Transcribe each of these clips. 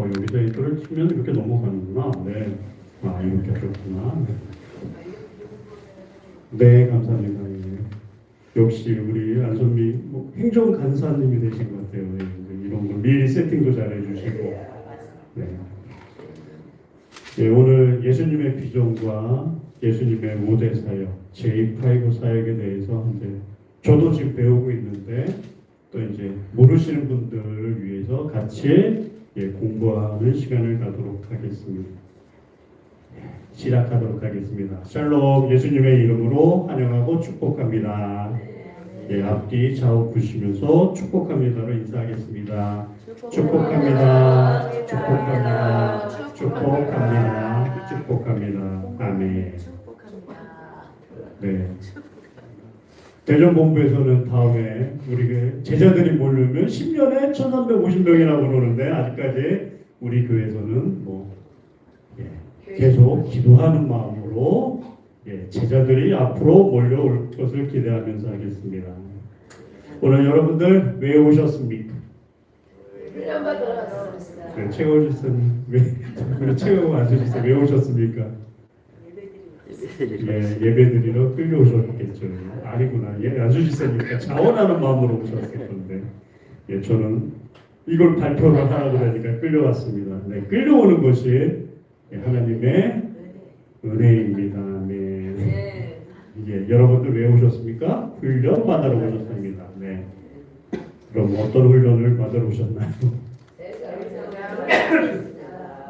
여기서 이거를 치면 이렇게 넘어가는구나. 네. 아, 이렇게 하셨구나. 네, 감사합니다. 예. 역시 우리 안선미 행정간사님이 되신 것 같아요. 네, 이런 거 미리 세팅도 잘 해주시고. 네. 예, 오늘 예수님의 비전과 예수님의 모대 사역, 제5 사역에 대해서 이제 저도 지금 배우고 있는데 또 이제 모르시는 분들을 위해서 같이 공부하는 시간을 갖도록 하겠습니다. 시작하도록 하겠습니다. 샬롬, 예수님의 이름으로 환영하고 축복합니다. 앞뒤 좌우 보시면서 축복합니다로 인사하겠습니다. 축복합니다. 축복합니다. 축복합니다. 축복합니다. 아멘. 네. 대전본부에서는 다음에 우리 제자들이 모르면 10년에 1350명이라고 그러는데 아직까지 우리 교회에서는 계속 기도하는 마음으로 제자들이 앞으로 몰려올 것을 기대하면서 하겠습니다. 오늘 여러분들 왜 오셨습니까? 훈련받으러 왔습니다. 네, 최고 지사님 왜 최고 안수지사 왜 오셨습니까? 예배드리러 끌려오셨겠죠. 아니구나. 안수지사니까 자원하는 마음으로 오셨을 건데 저는 이걸 발표를 하라고 하니까 끌려왔습니다. 네, 끌려오는 것이 하나님의 은혜입니다. 네. 여러분들 왜 오셨습니까? 훈련 받으러 오셨습니다. 네. 그럼 어떤 훈련을 받으러 오셨나요?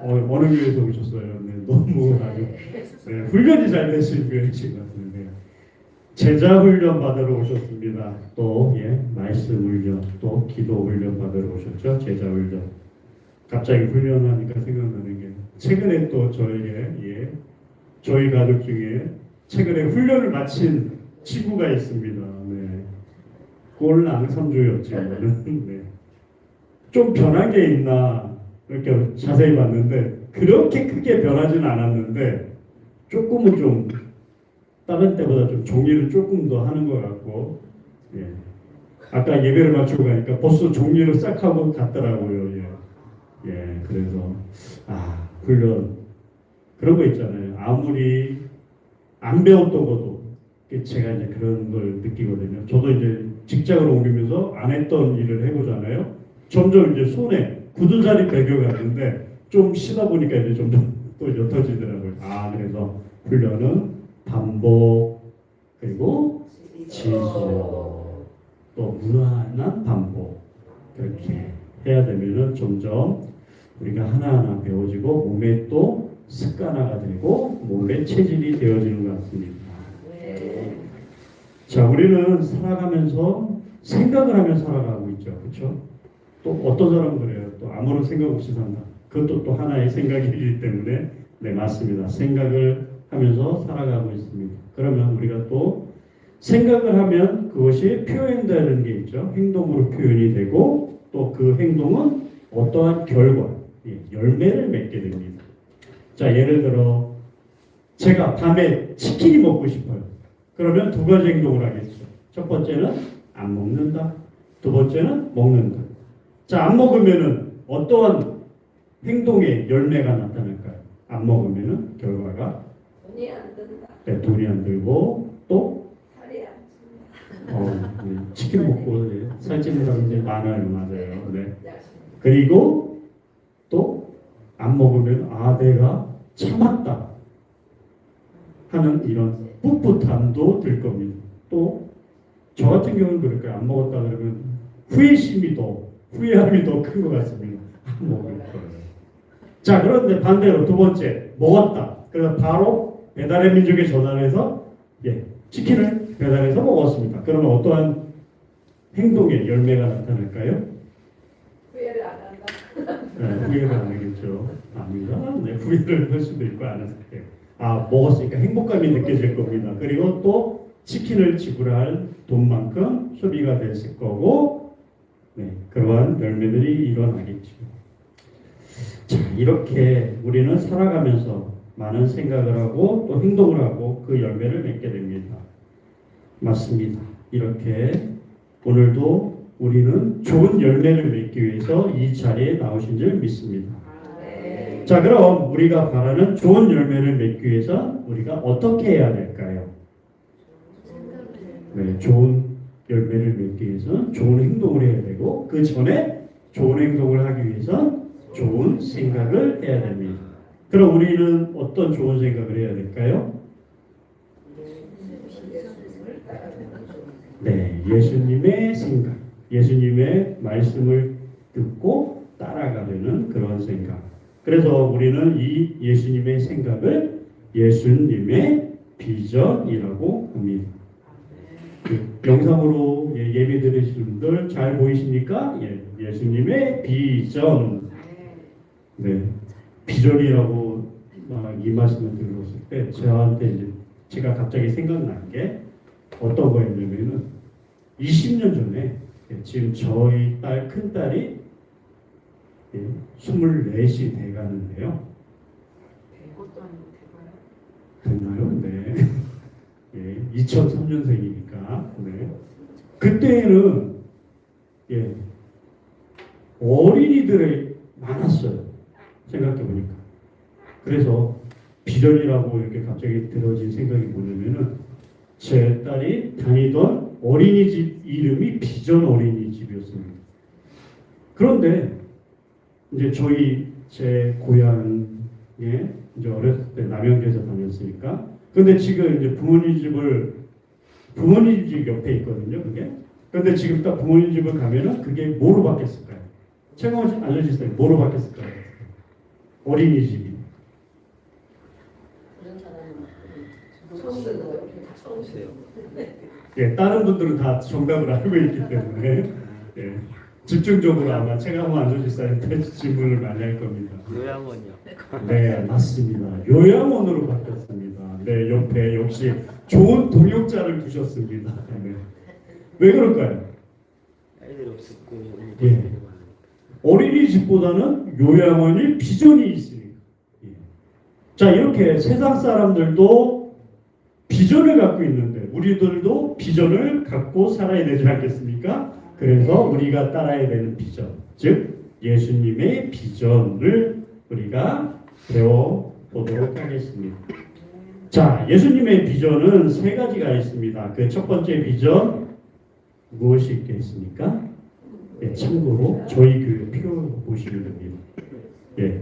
어느 교회에서 오셨어요? 네, 너무 아주 훈련이 잘 되신 교회이신 것 같은데 제자 훈련 받으러 오셨습니다. 또 말씀 훈련, 또 기도 훈련 받으러 오셨죠? 제자 훈련. 갑자기 훈련하니까 생각나는 게 최근에 또 저에게 저희 가족 중에 최근에 훈련을 마친 친구가 있습니다. 네. 꼴랑 3주였지만 네. 좀 변한 게 있나 이렇게 자세히 봤는데 그렇게 크게 변하지는 않았는데 조금은 좀 다른 때보다 좀 종이를 조금 더 하는 것 같고 아까 예배를 마치고 가니까 벌써 종이를 싹 하고 갔더라고요. 그래서 훈련 그런 거 있잖아요. 아무리 안 배웠던 것도 제가 이제 그런 걸 느끼거든요. 저도 이제 직장을 옮기면서 안 했던 일을 해보잖아요. 점점 이제 손에 굳은 살이 배겨가는데 좀 쉬다 보니까 이제 점점 또 옅어지더라고요. 그래서 훈련은 반복 그리고 지속 또 무한한 반복 그렇게 해야 되면은 점점 우리가 하나하나 배워지고 몸에 또 습관화가 되고 몸의 체질이 되어지는 것 같습니다. 자, 우리는 살아가면서 생각을 하며 살아가고 있죠. 그렇죠? 또 어떤 사람은 그래요. 또 아무런 생각 없이 산다. 그것도 또 하나의 생각이기 때문에 네, 맞습니다. 생각을 하면서 살아가고 있습니다. 그러면 우리가 또 생각을 하면 그것이 표현되는 게 있죠. 행동으로 표현이 되고 또 그 행동은 어떠한 결과, 열매를 맺게 됩니다. 자, 예를 들어 제가 밤에 치킨이 먹고 싶어요. 그러면 두 가지 행동을 하겠죠. 첫 번째는 안 먹는다. 두 번째는 먹는다. 자, 안 먹으면은 어떠한 행동의 열매가 나타날까요? 안 먹으면은 결과가 돈이 안 든다. 네, 돈이 안 들고 또 살이 안 찐다. 치킨 먹고 살찌는 사람들이 많아요. 맞아요. 네. 그리고 또 안 먹으면 내가 참았다 하는 이런 풋풋함도 들 겁니다. 또 저 같은 경우는 그렇게 안 먹었다 그러면 후회함이 더 큰 것 같습니다. 안 먹을 거예요. 자, 그런데 반대로 두 번째 먹었다. 그래서 바로 배달의 민족에 전화를 해서 치킨을 배달해서 먹었습니다. 그러면 어떠한 행동의 열매가 나타날까요? 후회를 안 한다. 후회를 안 하겠죠. 아닌가? 네, 후회를 할 수도 있고 안 했을 때. 먹었으니까 행복감이 느껴질 겁니다. 그리고 또 치킨을 지불할 돈만큼 소비가 됐을 거고, 그러한 열매들이 일어나겠죠. 자, 이렇게 우리는 살아가면서 많은 생각을 하고 또 행동을 하고 그 열매를 맺게 됩니다. 맞습니다. 이렇게 오늘도 우리는 좋은 열매를 맺기 위해서 이 자리에 나오신 줄 믿습니다. 자, 그럼 우리가 바라는 좋은 열매를 맺기 위해서 우리가 어떻게 해야 될까요? 네, 좋은 열매를 맺기 위해서 좋은 행동을 해야 되고 그 전에 좋은 행동을 하기 위해서 좋은 생각을 해야 됩니다. 그럼 우리는 어떤 좋은 생각을 해야 될까요? 네, 예수님의 생각, 예수님의 말씀을 듣고 따라가려는 그런 생각. 그래서 우리는 이 예수님의 생각을 예수님의 비전이라고 합니다. 그 영상으로 예배 드리시는 분들 잘 보이십니까? 예수님의 비전. 네, 비전이라고 이 말씀을 들었을 때 저한테 이제 제가 갑자기 생각난 게 어떤 거였냐면은 20년 전에 지금 저희 큰 딸이 24이 돼가는데요. 됐나요? 네. 2003년생이니까. 네. 그때는 어린이들이 많았어요. 생각해 보니까. 그래서 비전이라고 이렇게 갑자기 들어진 생각이 뭐냐면은 제 딸이 다니던 어린이집 이름이 비전 어린이집이었습니다. 그런데 이제 제 고향에 이제 어렸을 때 남양주에서 다녔으니까. 근데 지금 이제 부모님 집 옆에 있거든요, 그게. 근데 지금 딱 부모님 집을 가면은 그게 뭐로 바뀌었을까요? 최강호 씨 알려주세요. 뭐로 바뀌었을까요? 어린이집이. 다른 분들은 다 정답을 알고 있기 때문에 집중적으로 아마 최강호 안전지사한테 질문을 많이 할 겁니다. 요양원이요. 네, 맞습니다. 요양원으로 바뀌었습니다. 네, 옆에 역시 좋은 동역자를 두셨습니다. 네. 왜 그럴까요? 아이들이 없었고 예. 어린이집보다는 요양원이 비전이 있으니까. 자, 이렇게 세상 사람들도 비전을 갖고 있는데 우리들도 비전을 갖고 살아야 되지 않겠습니까? 그래서 우리가 따라야 되는 비전, 즉 예수님의 비전을 우리가 배워보도록 하겠습니다. 자, 예수님의 비전은 세 가지가 있습니다. 그 첫 번째 비전 무엇이 있겠습니까? 참고로 저희 교회 표 보시면 됩니다.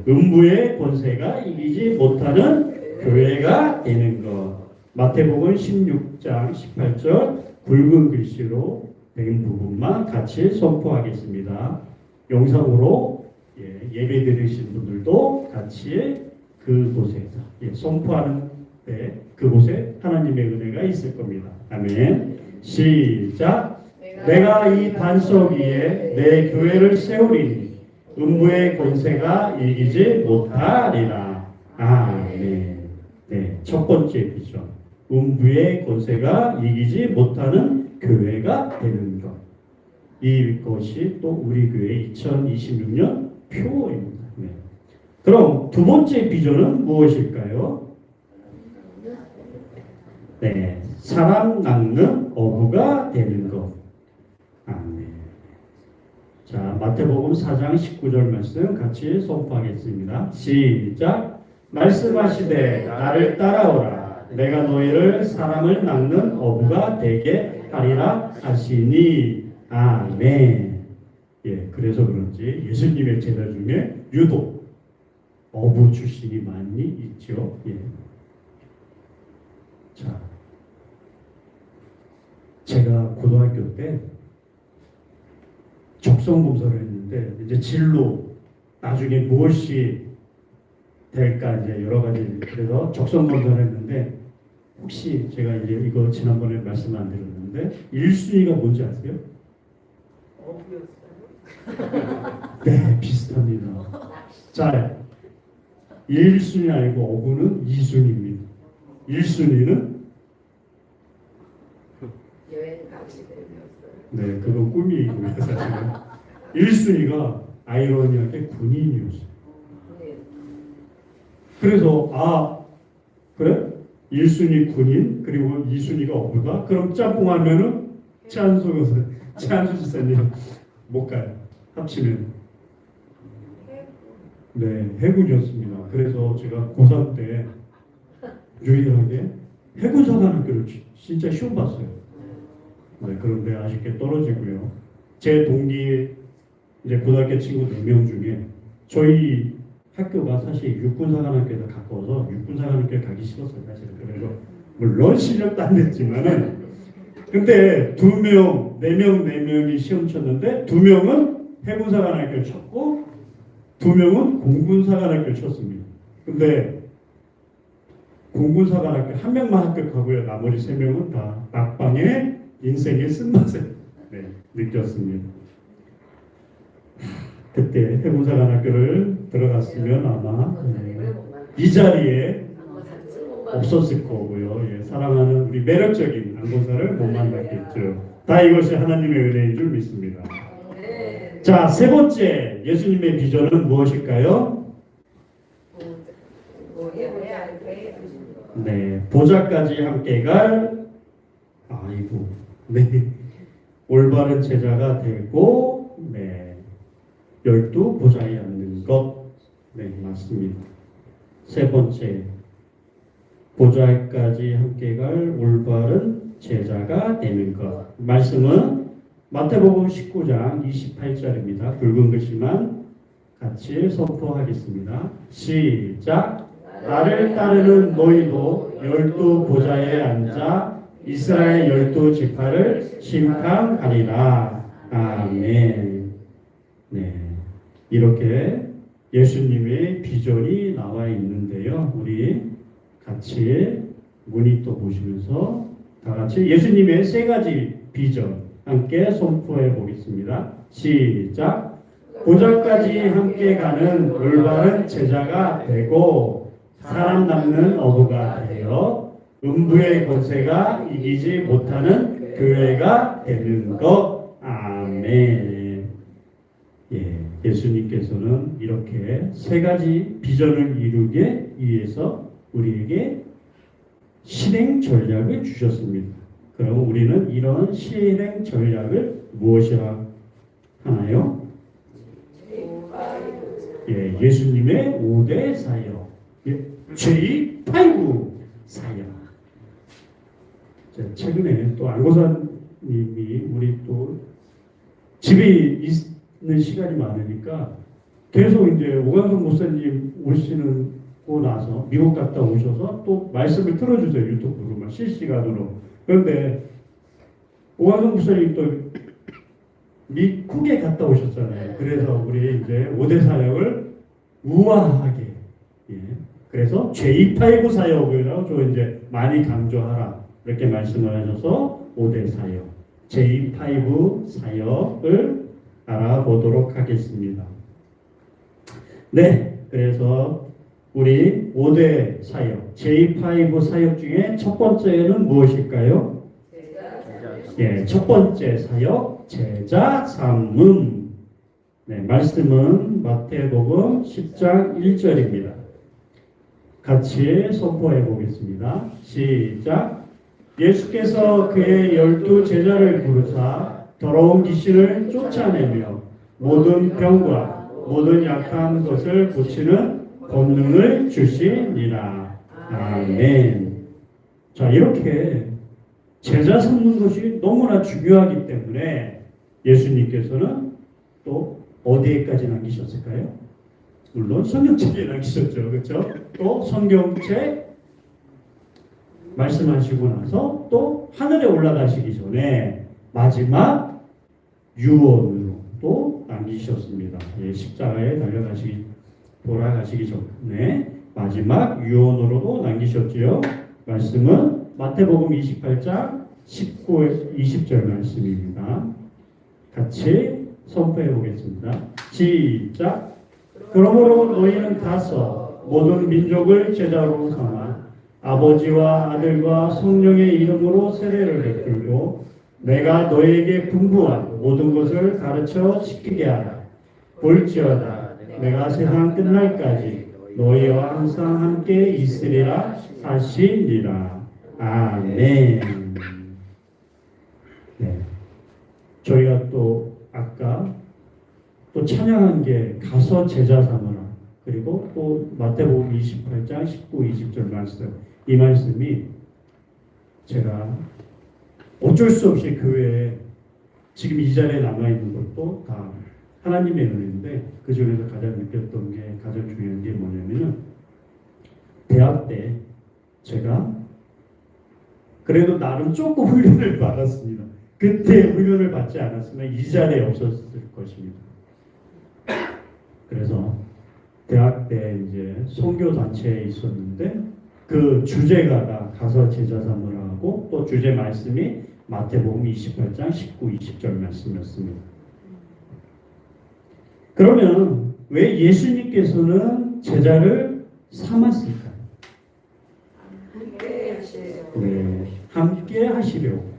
음부의 권세가 이기지 못하는 교회가 되는 것. 마태복음 16장 18절 굵은 글씨로 된 부분만 같이 선포하겠습니다. 영상으로 예배 드리신 분들도 같이 그곳에서 선포하는 때 그곳에 하나님의 은혜가 있을 겁니다. 아멘. 시작. 내가 이 반석 위에 내 교회를 세우리니 음부의 권세가 이기지 못하리라. 아멘. 네, 첫 번째 비전. 음부의 권세가 이기지 못하는 교회가 되는 것. 이것이 또 우리 교회 2026년 표입니다. 네. 그럼 두 번째 비전은 무엇일까요? 네, 사람 낚는 어부가 되는 것. 아멘. 자, 마태복음 4장 19절 말씀 같이 선포하겠습니다. 시작. 말씀하시되 나를 따라오라. 내가 너희를 사람을 낚는 어부가 되게 하리라 하시니. 아멘. 그래서 그런지 예수님의 제자 중에 유독 어부 출신이 많이 있죠. 자, 제가 고등학교 때 적성검사를 했는데 이제 진로 나중에 무엇이 될까 이제 여러 가지 그래서 적성검사를 했는데 혹시 제가 이제 이거 지난번에 말씀 안 드렸는데 1순위가 뭔지 아세요? 네, 비슷합니다. 자, 1순위 아니고 어부는 2순위입니다. 1순위는 여행 가시 되었어요. 네, 그건 꿈이고요, 사실은. 1순위가 아이러니하게 군인이었어요. 그래서 그래? 1순위 군인 그리고 2순위가 어부다? 그럼 짬뽕하면은 최한수 지사님 못 가요. 합치면 네, 해군이었습니다. 그래서 제가 고3 때 유일하게 해군사관학교를 진짜 시험 봤어요. 네, 그런데 아쉽게 떨어지고요. 제 동기 이제 고등학교 친구 4명 중에 저희 학교가 사실 육군사관학교에서 가까워서 육군사관학교에 가기 싫었어요. 사실은. 그래서 물론 실력도 안 됐지만은 근데 2명, 4명이 시험 쳤는데 2명은 해군사관학교 쳤고 2명은 공군사관학교 쳤습니다. 근데 공군사관학교 1명만 합격하고요. 나머지 3명은 다 막방에 인생의 쓴맛을 느꼈습니다. 그때 해군사관학교를 들어갔으면 아마 이 자리에 없었을 거고요. 예, 사랑하는 우리 매력적인 안고사를 못 만났겠죠. 다 이것이 하나님의 은혜인 줄 믿습니다. 자, 세 번째 예수님의 비전은 무엇일까요? 네, 보좌까지 함께 갈 올바른 제자가 되고 12 보좌에 앉는 것. 네, 맞습니다. 세 번째, 보좌까지 함께 갈 올바른 제자가 되는 것. 말씀은 마태복음 19장 28절입니다. 붉은 글씨만 같이 선포하겠습니다. 시작. 나를 따르는 너희도 12 보좌에 앉아 이스라엘 12지파를 심판하리라. 아멘. 네, 이렇게 예수님의 비전이 나와 있는데요. 우리 같이 모니터 보시면서 다 같이 예수님의 세 가지 비전 함께 선포해 보겠습니다. 시작. 보좌까지 함께 가는 올바른 제자가 되고 사람 남는 어부가 되어 음부의 권세가 이기지 못하는 교회가 되는 것. 아멘. 예, 예수님께서는 이렇게 세 가지 비전을 이루기 위해서 우리에게 실행 전략을 주셨습니다. 그럼 우리는 이런 실행 전략을 무엇이라 하나요? 예, 예수님의 5대 사역, J5 사역. 최근에 또 안고사님이 우리 또 집에 있는 시간이 많으니까 계속 이제 오광석 목사님 오시고 나서 미국 갔다 오셔서 또 말씀을 틀어주세요. 유튜브로 막 실시간으로. 그런데 오광석 목사님 또 미국에 갔다 오셨잖아요. 그래서 우리 이제 5대 사역을 우아하게, 예, 그래서 J5 사역을 좀 이제 많이 강조하라 이렇게 말씀을 하셔서 5대 사역, J5 사역을 알아보도록 하겠습니다. 네, 그래서 우리 5대 사역, J5 사역 중에 첫 번째는 무엇일까요? 예, 첫 번째 사역, 제자 삼음. 네, 말씀은 마태복음 10장 1절입니다. 같이 선포해 보겠습니다. 시작. 예수께서 그의 12 제자를 부르사 더러운 귀신을 쫓아내며 모든 병과 모든 약한 것을 고치는 권능을 주시니라. 아멘. 자, 이렇게 제자 삼는 것이 너무나 중요하기 때문에 예수님께서는 또 어디에까지 남기셨을까요? 물론 성경책에 남기셨죠. 그렇죠? 또 성경책 말씀하시고 나서 또 하늘에 올라가시기 전에 마지막 유언으로 또 남기셨습니다. 예, 십자가에 돌아가시기 전에 마지막 유언으로도 남기셨지요. 말씀은 마태복음 28장 19, 20절 말씀입니다. 같이 선포해 보겠습니다. 시작. 그러므로 너희는 가서 모든 민족을 제자로 삼아 아버지와 아들과 성령의 이름으로 세례를 베풀고 내가 너희에게 분부한 모든 것을 가르쳐 지키게 하라. 볼지어다 내가 세상 끝날까지 너희와 항상 함께 있으리라 하시니라. 아멘. 네, 저희가 또 아까 또 찬양한 게 가서 제자 삼으라. 그리고 또 마태복음 28장 19, 20절 말씀, 이 말씀이 제가 어쩔 수 없이 교회에 지금 이 자리에 남아있는 것도 다 하나님의 은혜인데, 그 중에서 가장 느꼈던 게, 가장 중요한 게 뭐냐면은 대학 때 제가 그래도 나름 조금 훈련을 받았습니다. 그때 훈련을 받지 않았으면 이 자리에 없었을 것입니다. 그래서 대학 때 이제 선교 단체에 있었는데, 그 주제가가 가서 제자 삼으라 하고, 또 주제 말씀이 마태복음 28장 19, 20절 말씀이었습니다. 그러면 왜 예수님께서는 제자를 삼았을까요? 함께 하시려고. 네, 함께 하시려고.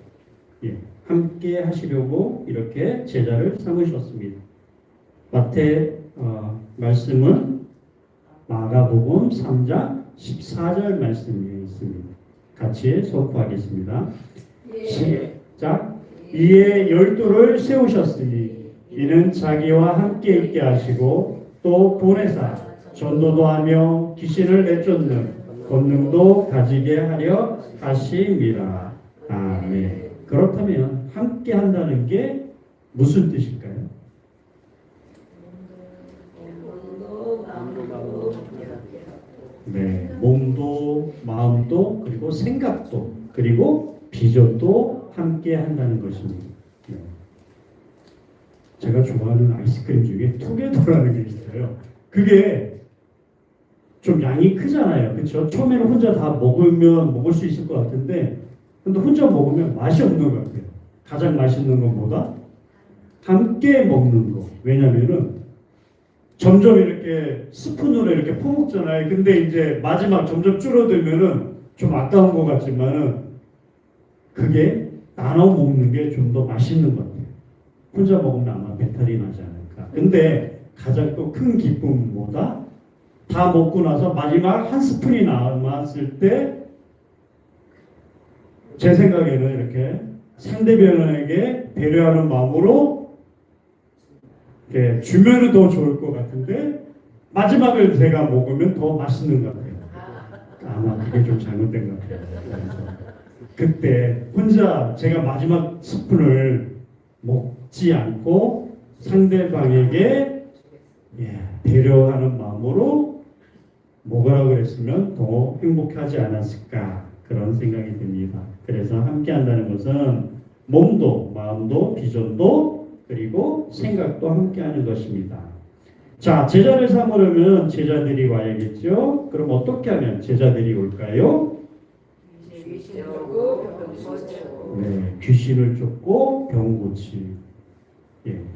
예, 함께 하시려고 이렇게 제자를 삼으셨습니다. 마태 말씀은 마가복음 3장 14절 말씀에 있습니다. 같이 선포하겠습니다. 시작. 이에 12를 세우셨으니 이는 자기와 함께 있게 하시고 또 보내사 전도도 하며 귀신을 내쫓는 권능도 가지게 하려 하심이라. 아멘. 그렇다면 함께 한다는 게 무슨 뜻일까요? 네, 몸도 마음도 그리고 생각도 그리고 비전도 함께 한다는 것입니다. 네. 제가 좋아하는 아이스크림 중에 투게더라는 게 있어요. 그게 좀 양이 크잖아요. 그렇죠? 처음에는 혼자 다 먹으면 먹을 수 있을 것 같은데, 근데 혼자 먹으면 맛이 없는 것 같아요. 가장 맛있는 것보다 함께 먹는 거. 왜냐면은 점점 이렇게 스푼으로 이렇게 퍼먹잖아요. 근데 이제 마지막 점점 줄어들면은 좀 아까운 것 같지만은 그게 나눠 먹는 게 좀 더 맛있는 것 같아요. 혼자 먹으면 아마 배탈이 나지 않을까. 근데 가장 또 큰 기쁨은 뭐다? 다 먹고 나서 마지막 한 스푼이 남았을 때 제 생각에는 이렇게 상대방에게 배려하는 마음으로 이렇게 주면은 더 좋을 것 같은데 마지막을 제가 먹으면 더 맛있는 것 같아요. 아마 그게 좀 잘못된 것 같아요. 그래서 그때 혼자 제가 마지막 스푼을 먹지 않고 상대방에게 배려하는 마음으로 먹으라고 그랬으면 더 행복하지 않았을까, 그런 생각이 듭니다. 그래서 함께 한다는 것은 몸도 마음도 비전도 그리고 생각도 함께 하는 것입니다. 자, 제자를 삼으려면 제자들이 와야겠죠. 그럼 어떻게 하면 제자들이 올까요? 네, 귀신을 쫓고 병 고치.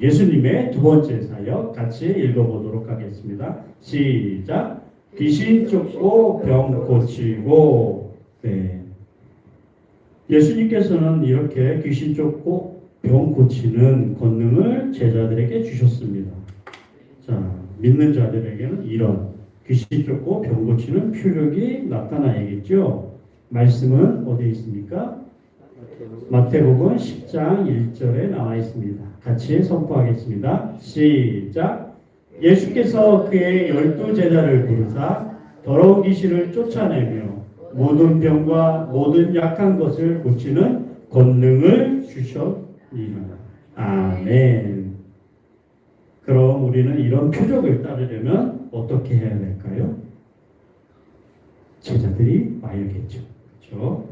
예수님의 두 번째 사역 같이 읽어보도록 하겠습니다. 시작. 귀신 쫓고 병 고치고. 네. 예수님께서는 이렇게 귀신 쫓고 병 고치는 권능을 제자들에게 주셨습니다. 자, 믿는 자들에게는 이런 귀신 쫓고 병 고치는 표적이 나타나야겠죠. 말씀은 어디에 있습니까? 마태복음 10장 1절에 나와 있습니다. 같이 선포하겠습니다. 시작. 예수께서 그의 12제자를 부르사 더러운 귀신을 쫓아내며 모든 병과 모든 약한 것을 고치는 권능을 주셨니라. 아멘. 그럼 우리는 이런 표적을 따르려면 어떻게 해야 될까요? 제자들이 와야겠죠. 그렇죠?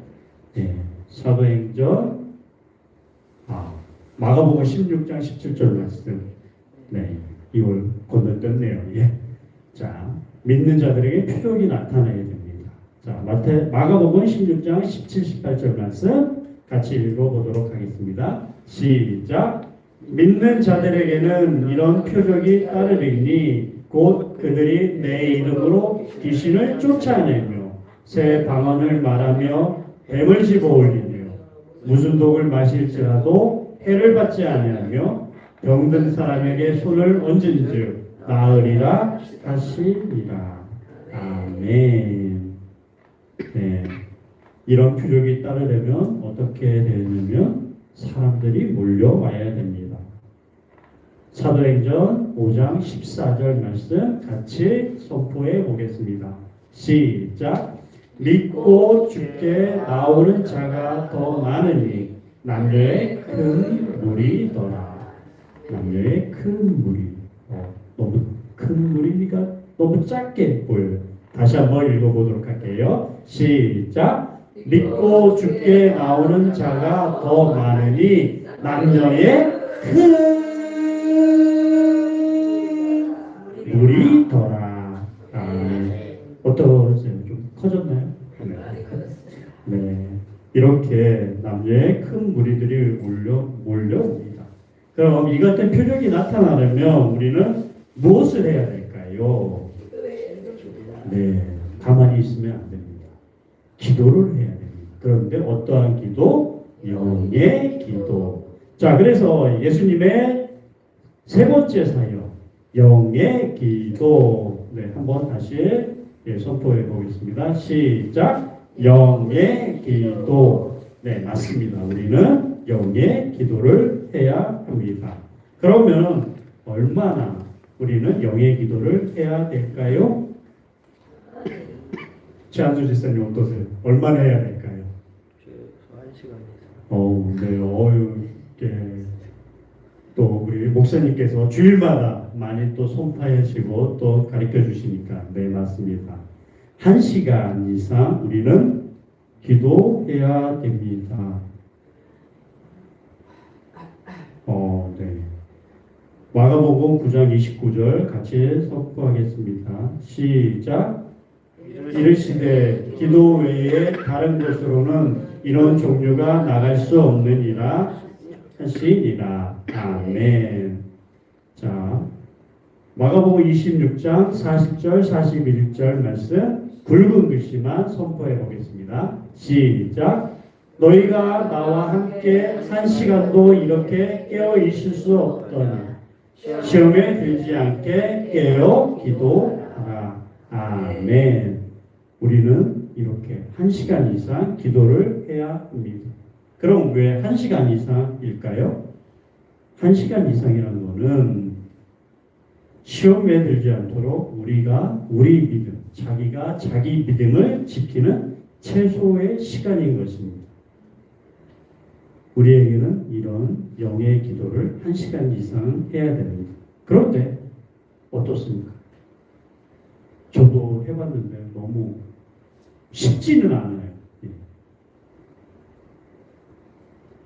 네. 사도행전 마가복음 16장 17절 말씀. 네. 이걸 건너뛰었네요. 예. 자, 믿는 자들에게 표적이 나타나야 됩니다. 자, 마가복음 16장 17, 18절 말씀 같이 읽어보도록 하겠습니다. 시작. 믿는 자들에게는 이런 표적이 따르리니 곧 그들이 내 이름으로 귀신을 쫓아내며 새 방언을 말하며 뱀을 집어올리며 무슨 독을 마실지라도 해를 받지 아니하며 병든 사람에게 손을 얹은즉 나으리라 하시니라. 아멘. 네. 이런 표적이 따르려면 어떻게 되냐면 사람들이 몰려와야 됩니다. 사도행전 5장 14절 말씀 같이 선포해 보겠습니다. 시작. 믿고 주께 나오는 자가 더 많으니 남녀의 큰 무리더라. 남녀의 큰 무리. 너무 큰 무리니까 너무 작게 보여요. 다시 한번 읽어보도록 할게요. 시작. 믿고 주께 나오는 자가 더 많으니 남녀의 큰 무리더라. 어떠세요? 좀 커졌나요? 네. 이렇게 남녀의 큰 무리들이 몰려옵니다. 그럼 이 같은 표적이 나타나려면 우리는 무엇을 해야 될까요? 네. 가만히 있으면 안 됩니다. 기도를 해야 됩니다. 그런데 어떠한 기도? 영의 기도. 자, 그래서 예수님의 세 번째 사역, 영의 기도. 네, 한번 다시 선포해 보겠습니다. 시작. 영의 기도. 네, 맞습니다. 우리는 영의 기도를 해야 합니다. 그러면 얼마나 우리는 영의 기도를 해야 될까요? 최한수 지사님 어떠세요? 얼마나 해야 될까요? 한 시간 이상. 네, 또 우리 목사님께서 주일마다 많이 또 손파하시고 또 가르쳐 주시니까 네, 맞습니다. 1시간 이상 우리는 기도해야 됩니다. 네. 마가복음 9장 29절 같이 선포하겠습니다. 시작. 이르시되 기도 외에 다른 곳으로는 이런 종류가 나갈 수 없느니라 하시니라. 아멘. 자, 마가복음 26장 40절 41절 말씀 굵은 글씨만 선포해 보겠습니다. 시작. 너희가 나와 함께 1시간도 이렇게 깨어 있을 수 없더니 시험에 들지 않게 깨어 기도하라. 아멘. 우리는 이렇게 1시간 이상 기도를 해야 합니다. 그럼 왜 1시간 이상일까요? 1시간 이상이라는 것은 시험에 들지 않도록 우리가 우리 믿음, 자기가 자기 믿음을 지키는 최소의 시간인 것입니다. 우리에게는 이런 영의 기도를 1시간 이상 해야 됩니다. 그런데 어떻습니까? 저도 해봤는데 너무 쉽지는 않아요.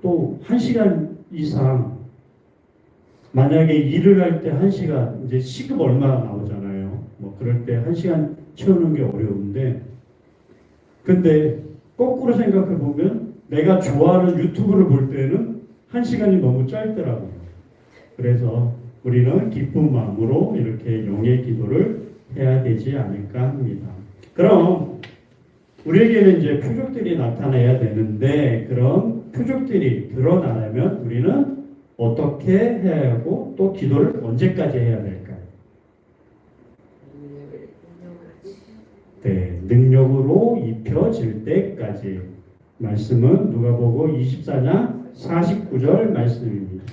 또 1시간 이상 만약에 일을 할 때 1시간 이제 시급 얼마 나오잖아요. 뭐 그럴 때 1시간 채우는 게 어려운데 근데 거꾸로 생각해 보면 내가 좋아하는 유튜브를 볼 때는 1시간이 너무 짧더라고요. 그래서 우리는 기쁜 마음으로 이렇게 영의 기도를 해야 되지 않을까 합니다. 그럼 우리에게는 이제 표적들이 나타나야 되는데 그럼 표적들이 드러나려면 우리는 어떻게 해야 하고 또 기도를 언제까지 해야 될까요? 네, 능력으로 입혀질 때까지. 말씀은 누가복음 24장 49절 말씀입니다.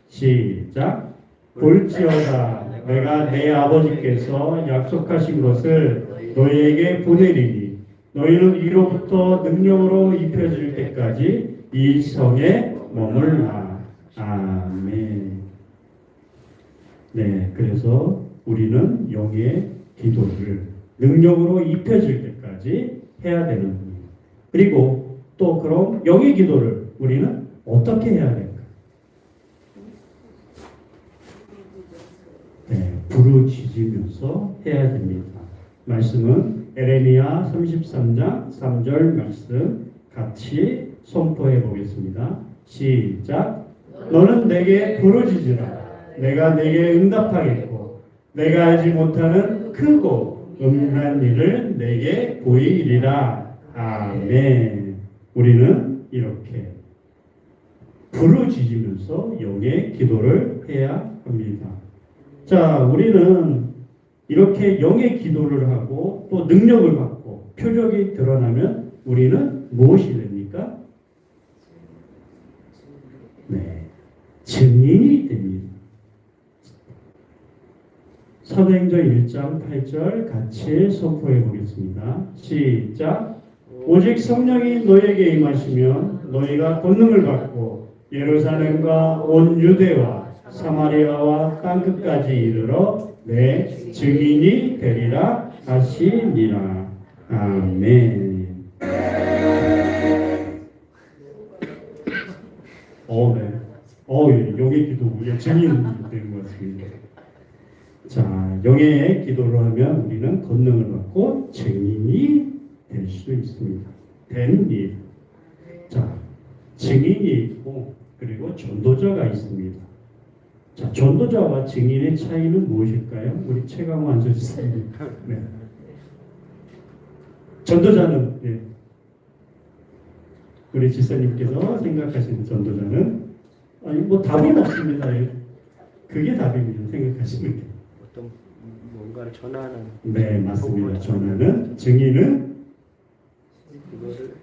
시작. 볼지어다 내가 내 아버지께서 약속하신 것을 너희에게 보내리니 너희는 이로부터 능력으로 입혀질 때까지 이 성에 머물라. 아멘. 네, 그래서 우리는 영의 기도를 능력으로 입혀질 때까지 해야 되는 겁니다. 그리고 또 그럼 영의 기도를 우리는 어떻게 해야 될까? 네, 부르짖으면서 해야 됩니다. 말씀은 에레미야 33장 3절 말씀 같이 선포해 보겠습니다. 시작. 너는 내게 부르짖으라. 내가 내게 응답하겠고 내가 알지 못하는 크고 은밀한 일을 내게 보이리라. 아멘. 우리는 이렇게 부르짖으면서 영의 기도를 해야 합니다. 자, 우리는 이렇게 영의 기도를 하고 또 능력을 받고 표적이 드러나면 우리는 무엇이 됩니까? 네, 증인이 됩니다. 사도행전 1장 8절 같이 선포해 보겠습니다. 시작. 오직 성령이 너희에게 임하시면 너희가 권능을 받고 예루살렘과 온 유대와 사마리아와 땅끝까지 이르러 내 증인이 되리라 하시니라. 아멘. 네. 영의 기도 우리의 증인이 되는 것 같습니다. 자, 영의 기도를 하면 우리는 권능을 받고 증인이 될 수 있습니다. 되는 일. 자, 증인이 있고 그리고 전도자가 있습니다. 자, 전도자와 증인의 차이는 무엇일까요? 우리 최강호 안소지사님. 네. 전도자는 우리 지사님께서 생각하시는 전도자는 답은 없습니다. 그게 답입니다. 생각하시는 게. 어떤 뭔가를 전하는. 네, 맞습니다. 전하는 증인은 이거를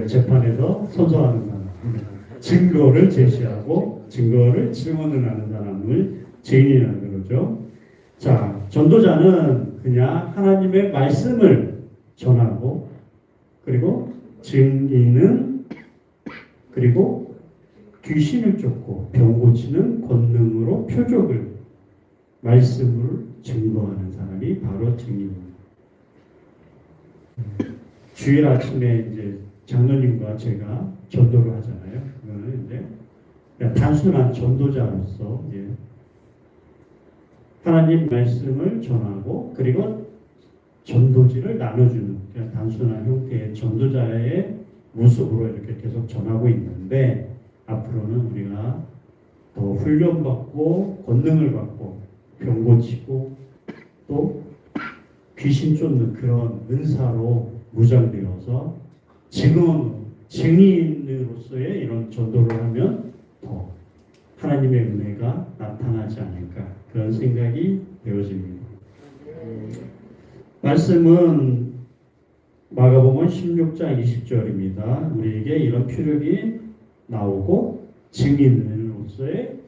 재판에서 선서하는 사람. 증거를 제시하고 증거를 증언을 하는 사람을 증인이라는 거죠. 자, 전도자는 그냥 하나님의 말씀을 전하고 그리고 증인은 그리고 귀신을 쫓고 병 고치는 권능으로 표적을 말씀을 증거하는 사람이 바로 증인입니다. 주일 아침에 이제 장로님과 제가 전도를 하잖아요. 그거는 이제 그냥 단순한 전도자로서 하나님 말씀을 전하고 그리고 전도지를 나눠주는 그냥 단순한 형태의 전도자의 모습으로 이렇게 계속 전하고 있는데 앞으로는 우리가 더 훈련받고 권능을 받고 병 고치고 또 귀신 쫓는 그런 은사로 무장되어서 증인으로서의 이런 전도를 하면 더 하나님의 은혜가 나타나지 않을까 그런 생각이 되어집니다. 말씀은 마가복음 16장 20절입니다. 우리에게 이런 표적이 나오고 증인으로서의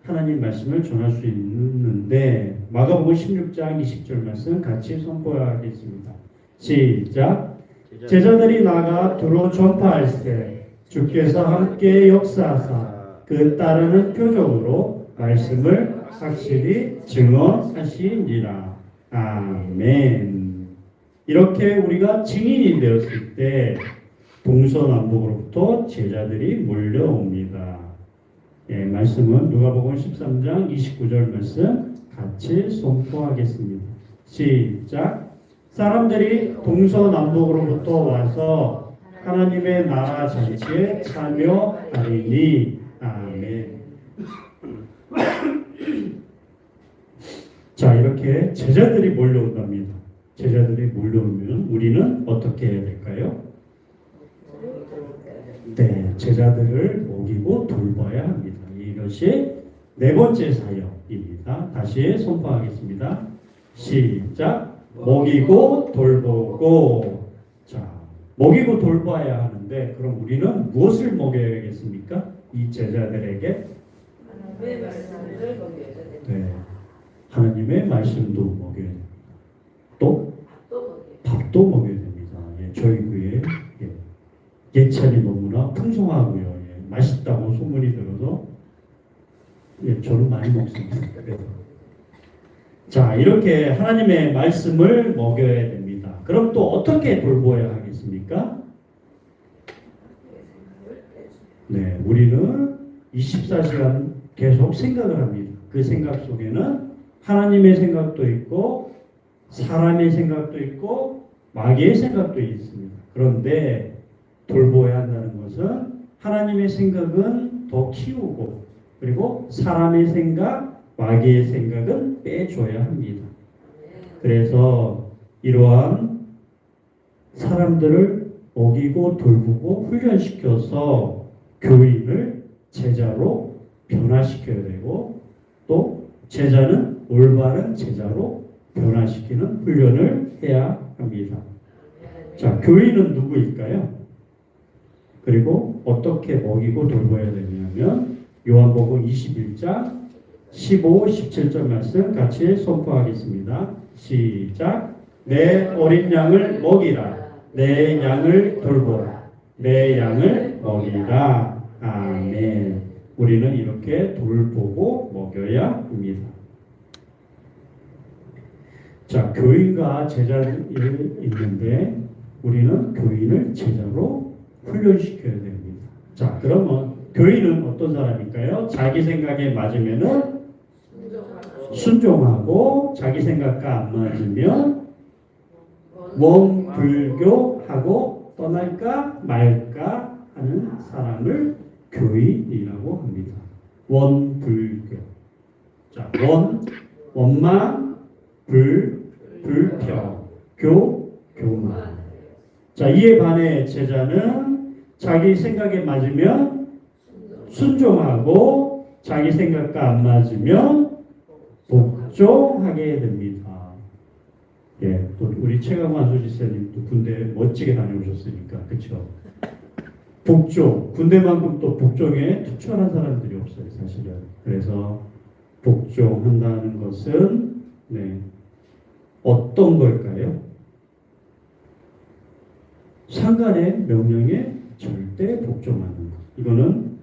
하나님 말씀을 전할 수 있는데 마가복음 16장 20절 말씀 같이 선포하겠습니다. 시작. 제자들이 나가 두루 전파할 때 주께서 함께 역사하사 그 따르는 표적으로 말씀을 확실히 증언하시니라. 아멘. 이렇게 우리가 증인이 되었을 때 동서남북으로부터 제자들이 몰려옵니다. 말씀은 누가복음 13장 29절 말씀 같이 선포하겠습니다. 시작. 사람들이 동서남북으로부터 와서 하나님의 나라 잔치에 참여하리니. 아멘. 자, 이렇게 제자들이 몰려온답니다. 제자들이 몰려오면 우리는 어떻게 해야 될까요? 네, 제자들을 먹이고 돌봐야 합니다. 이것이 네 번째 사역입니다. 다시 선포하겠습니다. 시작. 먹이고 돌보고. 자, 먹이고 돌봐야 하는데 그럼 우리는 무엇을 먹여야겠습니까? 이 제자들에게 하나님의 말씀을 먹여야 됩니다. 네, 하나님의 말씀도 먹여야 됩니다. 또 밥도 먹여야 됩니다. 저희 교회 예찬이 너무나 풍성하고요. 맛있다고 소문이 들어서 저는 많이 먹습니다. 자, 이렇게 하나님의 말씀을 먹여야 됩니다. 그럼 또 어떻게 돌보아야 하겠습니까? 네, 우리는 24시간 계속 생각을 합니다. 그 생각 속에는 하나님의 생각도 있고 사람의 생각도 있고 마귀의 생각도 있습니다. 그런데 돌보아야 한다는 것은 하나님의 생각은 더 키우고 그리고 사람의 생각, 마귀의 생각은 빼줘야 합니다. 그래서 이러한 사람들을 먹이고 돌보고 훈련시켜서 교인을 제자로 변화시켜야 되고 또 제자는 올바른 제자로 변화시키는 훈련을 해야 합니다. 자, 교인은 누구일까요? 그리고 어떻게 먹이고 돌봐야 되냐면 요한복음 21장 15, 17절 말씀 같이 선포하겠습니다. 시작. 내 어린 양을 먹이라. 내 양을 돌보라. 내 양을 먹이라. 아멘. 우리는 이렇게 돌보고 먹여야 합니다. 자, 교인과 제자들이 있는데 우리는 교인을 제자로 훈련시켜야 됩니다. 자, 그러면 교인은 어떤 사람일까요? 자기 생각에 맞으면은 순종하고 자기 생각과 안 맞으면 원불교하고 떠날까 말까 하는 사람을 교인이라고 합니다. 원불교. 자, 원망, 불평, 교만. 자, 이에 반해 제자는 자기 생각에 맞으면 순종하고 자기 생각과 안 맞으면 복종하게 됩니다. 예, 또 우리 최강환 소지사님도 군대 멋지게 다녀오셨으니까, 그렇죠? 복종, 군대만큼 또 복종에 투철한 사람들이 없어요, 사실은. 그래서 복종한다는 것은 어떤 걸까요? 상관의 명령에 절대 복종하는 것. 이거는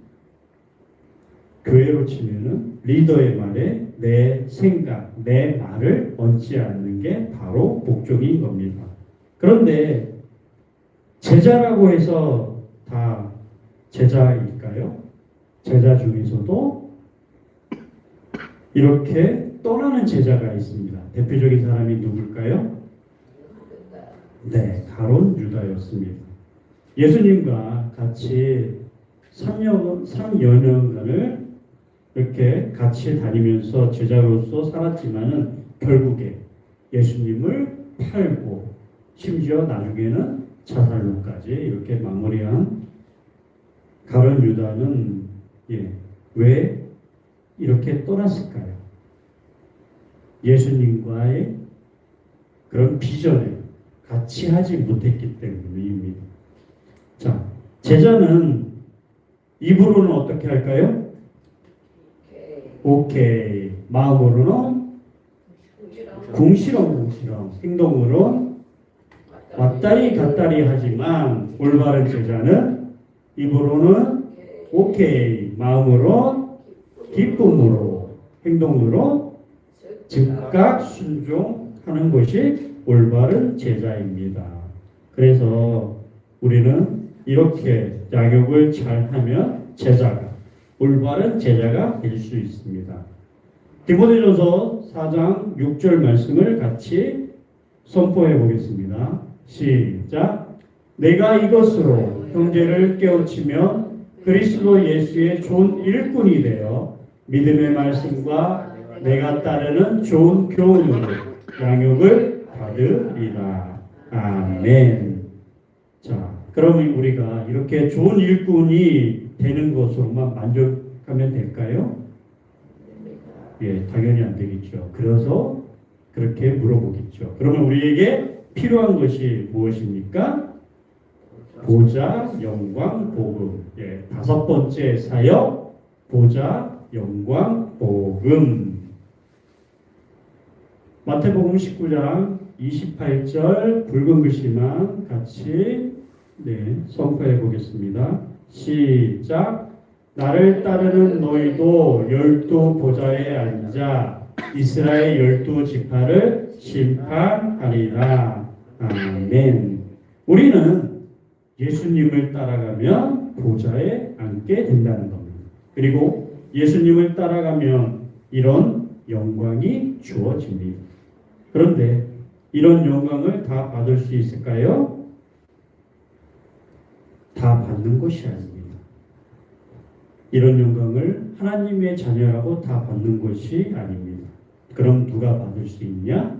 교회로 치면은 리더의 말에 내 생각, 내 말을 얹지 않는 게 바로 복종인 겁니다. 그런데 제자라고 해서 다 제자일까요? 제자 중에서도 이렇게 떠나는 제자가 있습니다. 대표적인 사람이 누굴까요? 네, 가룟 유다였습니다. 예수님과 같이 3여 년간을 이렇게 같이 다니면서 제자로서 살았지만은 결국에 예수님을 팔고 심지어 나중에는 자살로까지 이렇게 마무리한 가룟 유다는 왜 이렇게 떠났을까요? 예수님과의 그런 비전에 같이 하지 못했기 때문입니다. 자, 제자는 입으로는 어떻게 할까요? 오케이. 마음으로는 궁시렁. 행동으로 왔다리 갔다리 하지만 올바른 제자는 입으로는 오케이. 마음으로 기쁨으로 행동으로 즉각 순종하는 것이 올바른 제자입니다. 그래서 우리는 이렇게 양육을 잘하면 올바른 제자가 될 수 있습니다. 디모데전서 4장 6절 말씀을 같이 선포해 보겠습니다. 시작. 내가 이것으로 형제를 깨우치며 그리스도 예수의 좋은 일꾼이 되어 믿음의 말씀과 내가 따르는 좋은 교훈으로 양육을 받으리라. 아멘. 자, 그러면 우리가 이렇게 좋은 일꾼이 되는 것으로만 만족하면 될까요? 예, 당연히 안 되겠죠. 그래서 그렇게 물어보겠죠. 그러면 우리에게 필요한 것이 무엇입니까? 보좌, 영광, 복음. 예, 5번째 사역, 보좌, 영광, 복음. 마태복음 19장 28절 붉은 글씨만 같이 선포해 보겠습니다. 시작. 나를 따르는 너희도 12 보좌에 앉아 이스라엘 12지파를 심판하리라. 아멘. 우리는 예수님을 따라가면 보좌에 앉게 된다는 겁니다. 그리고 예수님을 따라가면 이런 영광이 주어집니다. 그런데 이런 영광을 다 받을 수 있을까요? 다 받는 것이 아닙니다. 이런 영광을 하나님의 자녀라고 다 받는 것이 아닙니다. 그럼 누가 받을 수 있냐?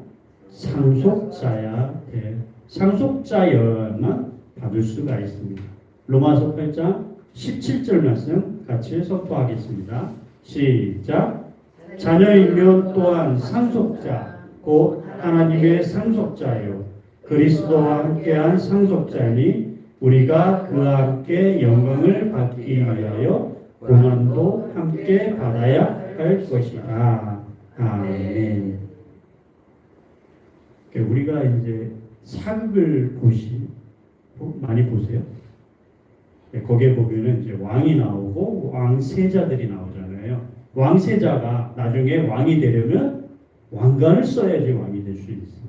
상속자여야만 받을 수가 있습니다. 로마서 8장 17절 말씀 같이 선포하겠습니다. 시작. 자녀이면 또한 상속자 곧 하나님의 상속자요 그리스도와 함께한 상속자니 우리가 그와 함께 영광을 받기 위하여 고난도 함께 받아야 할 것이다. 아멘. 우리가 이제 사극을 많이 보세요. 거기에 보면은 이제 왕이 나오고 왕세자들이 나오잖아요. 왕세자가 나중에 왕이 되려면 왕관을 써야지 왕이 될 수 있어요.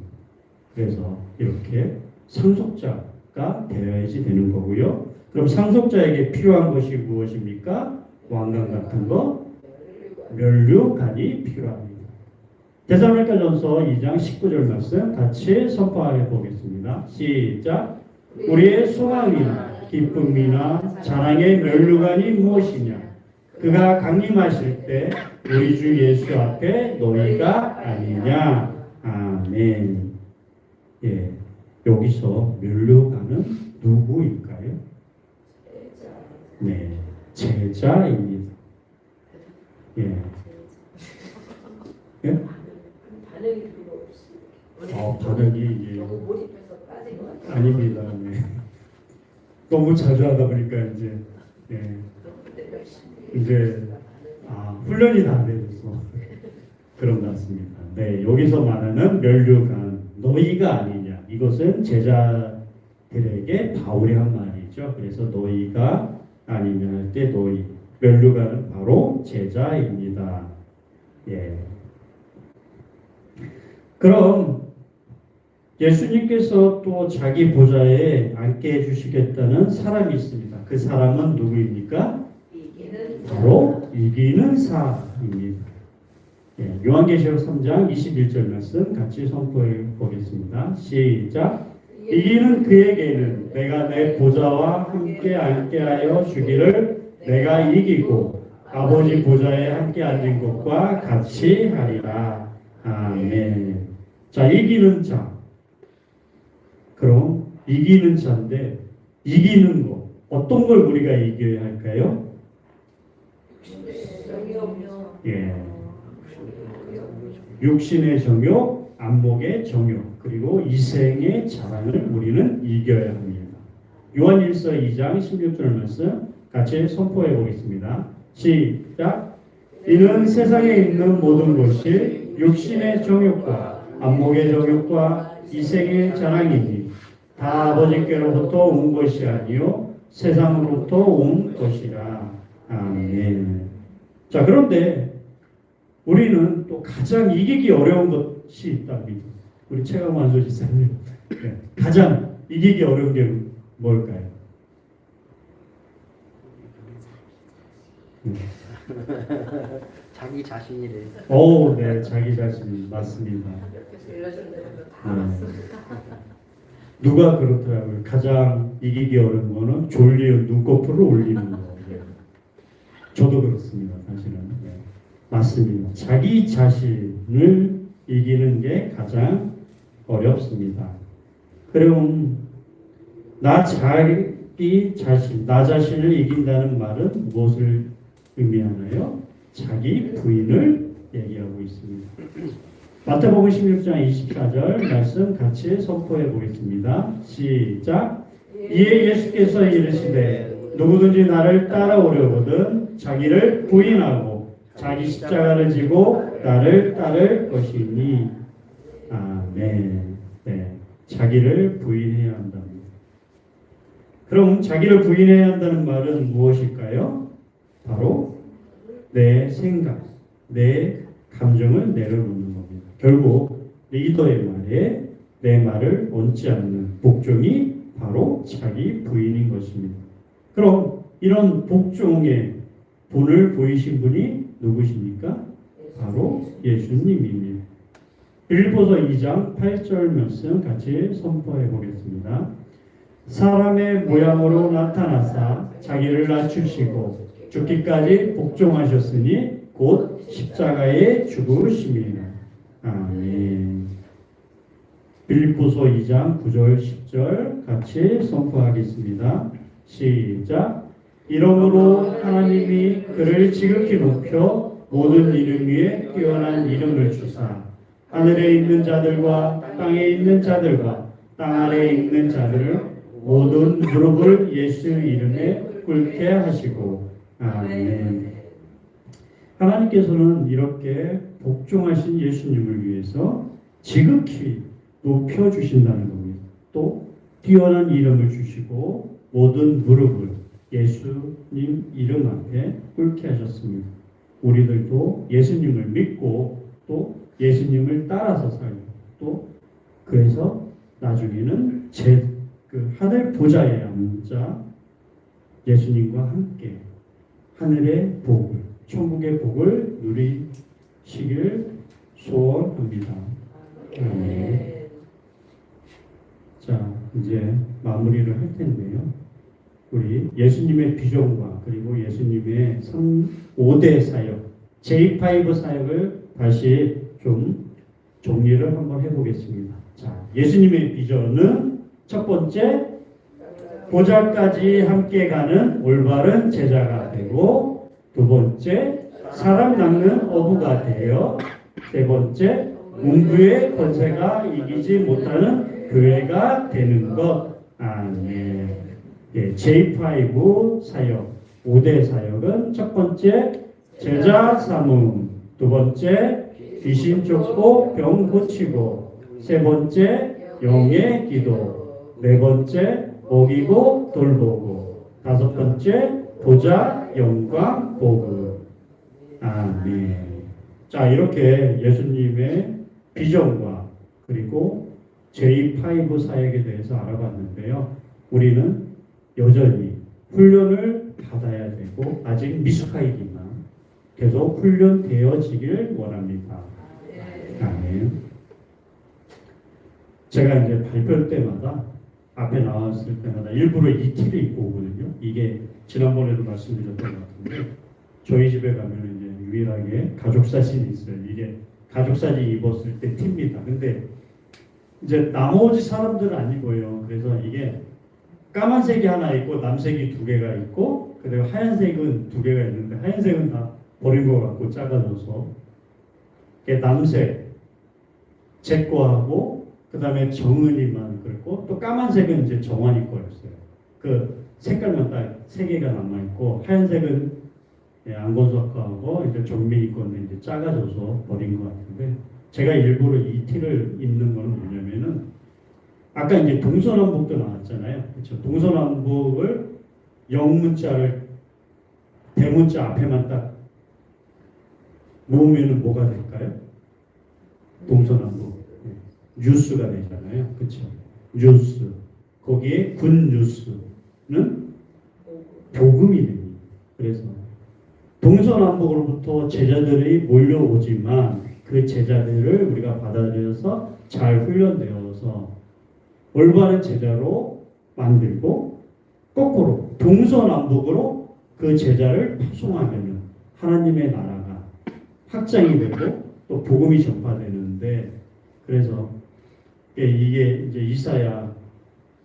그래서 이렇게 상속자가 되어야지 되는 거고요. 그럼 상속자에게 필요한 것이 무엇입니까? 왕관 같은 거, 면류관이 필요합니다. 데살로니가전서 2장 19절 말씀 같이 선포해 보겠습니다. 시작. 우리의 소망이나 기쁨이나 자랑의 면류관이 무엇이냐? 그가 강림하실 때 우리 주 예수 앞에 너희가 아니냐? 아멘. 예, 여기서 면류관은 누구일까요? 네, 제자입니다. 예. 예? 반응이 별로 없이 반응이 이제 너무 몰입해서 빠진 것 같아요. 아닙니다. 네. 너무 자주 하다 보니까 이제 이제 훈련이 다 안 돼서 그런 것 같습니다. 네, 여기서 말하는 면류관 너희가 아니냐 이것은 제자들에게 바울이 한 말이죠. 그래서 너희가 아니냐 할 때 너희 면류관은 바로 제자입니다. 예. 그럼 예수님께서 또 자기 보좌에 앉게 해주시겠다는 사람이 있습니다. 그 사람은 누구입니까? 바로 이기는 사입니다. 예, 요한계시록 3장 21절 말씀 같이 선포해 보겠습니다. 시작. 이기는 그에게는 내가 내 보좌와 함께 앉게 하여 주기를 내가 이기고 아버지 보좌에 함께 앉은 것과 같이 하리라. 아멘. 자, 이기는 자. 그럼 이기는 자인데 이기는 거 어떤 걸 우리가 이겨야 할까요? 예. 육신의 정욕, 안목의 정욕, 그리고 이생의 자랑을 우리는 이겨야 합니다. 요한일서 2장 16절 말씀 같이 선포해 보겠습니다. 시작. 이는 세상에 있는 모든 것이 육신의 정욕과 안목의 정욕과 이생의 자랑이니 다 아버지께로부터 온 것이 아니요 세상으로부터 온 것이라. 아멘. 자, 그런데 우리는 또 가장 이기기 어려운 것이 있답니다. 우리 최강환 소지사님, 가장 이기기 어려운 게 뭘까요? 자기 자신이래. 네, 자기 자신 맞습니다. 누가 그렇더라고요. 가장 이기기 어려운 거는 졸리운 눈꺼풀을 올리는 거. 저도 그렇습니다. 사실은. 맞습니다. 자기 자신을 이기는 게 가장 어렵습니다. 그럼 나 자신을 이긴다는 말은 무엇을 의미하나요? 자기 부인을 얘기하고 있습니다. 마태복음 16장 24절 말씀 같이 선포해 보겠습니다. 시작. 이에 예수께서 이르시되 누구든지 나를 따라오려거든 자기를 부인하고 자기 십자가를 지고 나를 따를 것이니. 아멘. 네, 자기를 부인해야 한답니다. 그럼 자기를 부인해야 한다는 말은 무엇일까요? 바로 내 생각, 내 감정을 내려놓는 겁니다. 결국 리더의 말에 내 말을 얹지 않는 복종이 바로 자기 부인인 것입니다. 그럼 이런 복종의 본을 보이신 분이 누구십니까? 바로 예수님입니다. 빌립보서 2장 8절 말씀 같이 선포해 보겠습니다. 사람의 모양으로 나타나사 자기를 낮추시고 죽기까지 복종하셨으니 곧 십자가에 죽으심이라. 아멘. 빌립보서 2장 9절 10절 같이 선포하겠습니다. 시작. 이러므로 하나님이 그를 지극히 높여 모든 이름 위에 뛰어난 이름을 주사 하늘에 있는 자들과 땅에 있는 자들과 땅 아래에 있는 자들을 모든 무릎을 예수 이름에 꿇게 하시고 아멘. 하나님께서는 이렇게 복종하신 예수님을 위해서 지극히 높여주신다는 겁니다. 또 뛰어난 이름을 주시고 모든 무릎을 예수님 이름 앞에 꿇게 하셨습니다. 우리들도 예수님을 믿고 또 예수님을 따라서 살고 또 그래서 나중에는 그 하늘 보좌에 앉아 예수님과 함께 하늘의 복을, 천국의 복을 누리시길 소원합니다. 아멘. 자, 이제 마무리를 할 텐데요. 우리 예수님의 비전과 그리고 예수님의 5대 사역, J5 사역을 다시 좀 정리를 한번 해보겠습니다. 자, 예수님의 비전은 첫 번째, 보좌까지 함께 가는 올바른 제자가 되고, 두 번째, 사람 낚는 어부가 되어, 세 번째, 문부의 권세가 이기지 못하는 교회가 되는 것. 아멘. 예, J5 사역, 5대 사역은 첫 번째, 제자 삼음, 두 번째, 귀신 쫓고 병 고치고, 세 번째, 영의 기도, 네 번째, 먹이고 돌보고, 다섯 번째, 보좌 영광 복음. 아멘. 자, 이렇게 예수님의 비전과 그리고 J5 사역에 대해서 알아봤는데요. 우리는 여전히 훈련을 받아야 되고 아직 미숙하이지만 계속 훈련되어지길 원합니다. 아멘. 제가 이제 발표할 때마다 앞에 나왔을 때마다 일부러 이 티를 입고 오거든요. 이게 지난번에도 말씀드렸던 것 같은데 저희 집에 가면 이제 유일하게 가족 사진이 있어요. 이게 가족 사진 입었을 때 티입니다. 근데 이제 나머지 사람들은 안 입어요. 그래서 이게 까만색이 하나 있고 남색이 두 개가 있고 그리고 하얀색은 두 개가 있는데 하얀색은 다 버린 것 같고 작아져서 남색 제 거하고 그 다음에 정은이만 그랬고 또 까만색은 이제 정환이 거였어요. 그 색깔만 딱 세 개가 남아 있고 하얀색은 안건수 거하고 이제 정민이 거는 이제 작아져서 버린 것 같은데 제가 일부러 이 티를 입는 거는 뭐냐면은 아까 이제 동서남북도 나왔잖아요. 그렇죠? 동서남북을 영문자를 대문자 앞에만 딱 모으면은 뭐가 될까요? 동서남북 뉴스가 되잖아요. 그렇죠? 뉴스 거기에 군 뉴스는 복음이 됩니다. 그래서 동서남북으로부터 제자들이 몰려오지만 그 제자들을 우리가 받아들여서 잘 훈련되어서 올바른 제자로 만들고 거꾸로 동서남북으로 그 제자를 파송하면 하나님의 나라가 확장이 되고 또 복음이 전파되는데 그래서 이게 이제 이사야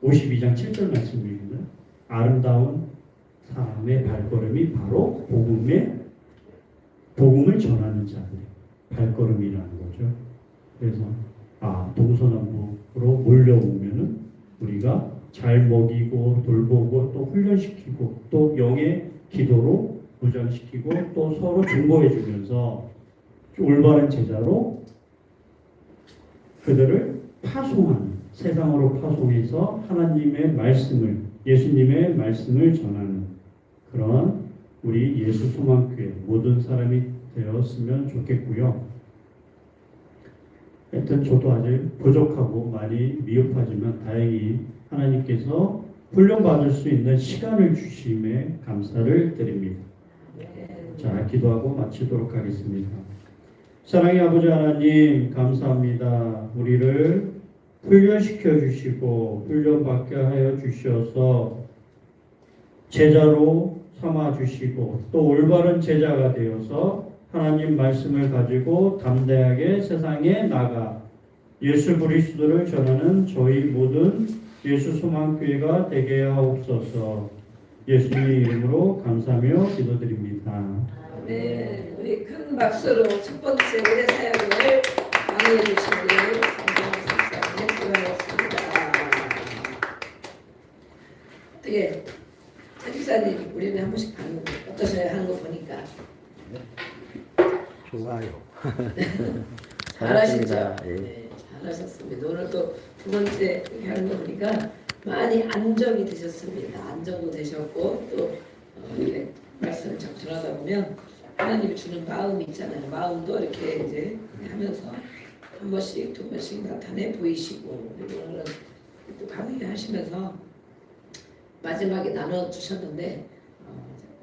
52장 7절 말씀입니다. 아름다운 사람의 발걸음이 바로 복음을 전하는 자들의 발걸음이라는 거죠. 그래서 동서남북으로 몰려오면은 우리가 잘 먹이고 돌보고 또 훈련시키고 또 영의 기도로 무장시키고 또 서로 중보해주면서 올바른 제자로 그들을 파송하는 세상으로 파송해서 하나님의 말씀을 예수님의 말씀을 전하는 그런 우리 예수 소망교회 모든 사람이 되었으면 좋겠고요. 하여튼 저도 아직 부족하고 많이 미흡하지만 다행히 하나님께서 훈련받을 수 있는 시간을 주심에 감사를 드립니다. 자, 기도하고 마치도록 하겠습니다. 사랑의 아버지 하나님 감사합니다. 우리를 훈련시켜 주시고 훈련받게 하여 주셔서 제자로 삼아 주시고 또 올바른 제자가 되어서 하나님 말씀을 가지고 담대하게 세상에 나가 예수 그리스도를 전하는 저희 모든 예수 소망교회가 되게 하옵소서. 예수님의 이름으로 감사하며 기도드립니다. 네, 우리 큰 박수로 첫 번째 올해 사역을 마무리해 주시기를 수고하셨습니다. 어떻게 차 집사님 우리는 한 번씩 가는 거 어떠셔요? 좋아요. 잘하시죠? 잘하십니다. 예. 네, 잘하셨습니다. 오늘 또 두 번째 이렇게 하는 거 보니까 많이 안정이 되셨습니다. 안정도 되셨고 또 이렇게 말씀을 자꾸 전하다 보면 하나님이 주는 마음이 있잖아요. 마음도 이렇게 이제 하면서 한 번씩 두 번씩 나타내 보이시고 그리고 오늘은 또 강의하시면서 마지막에 나눠 주셨는데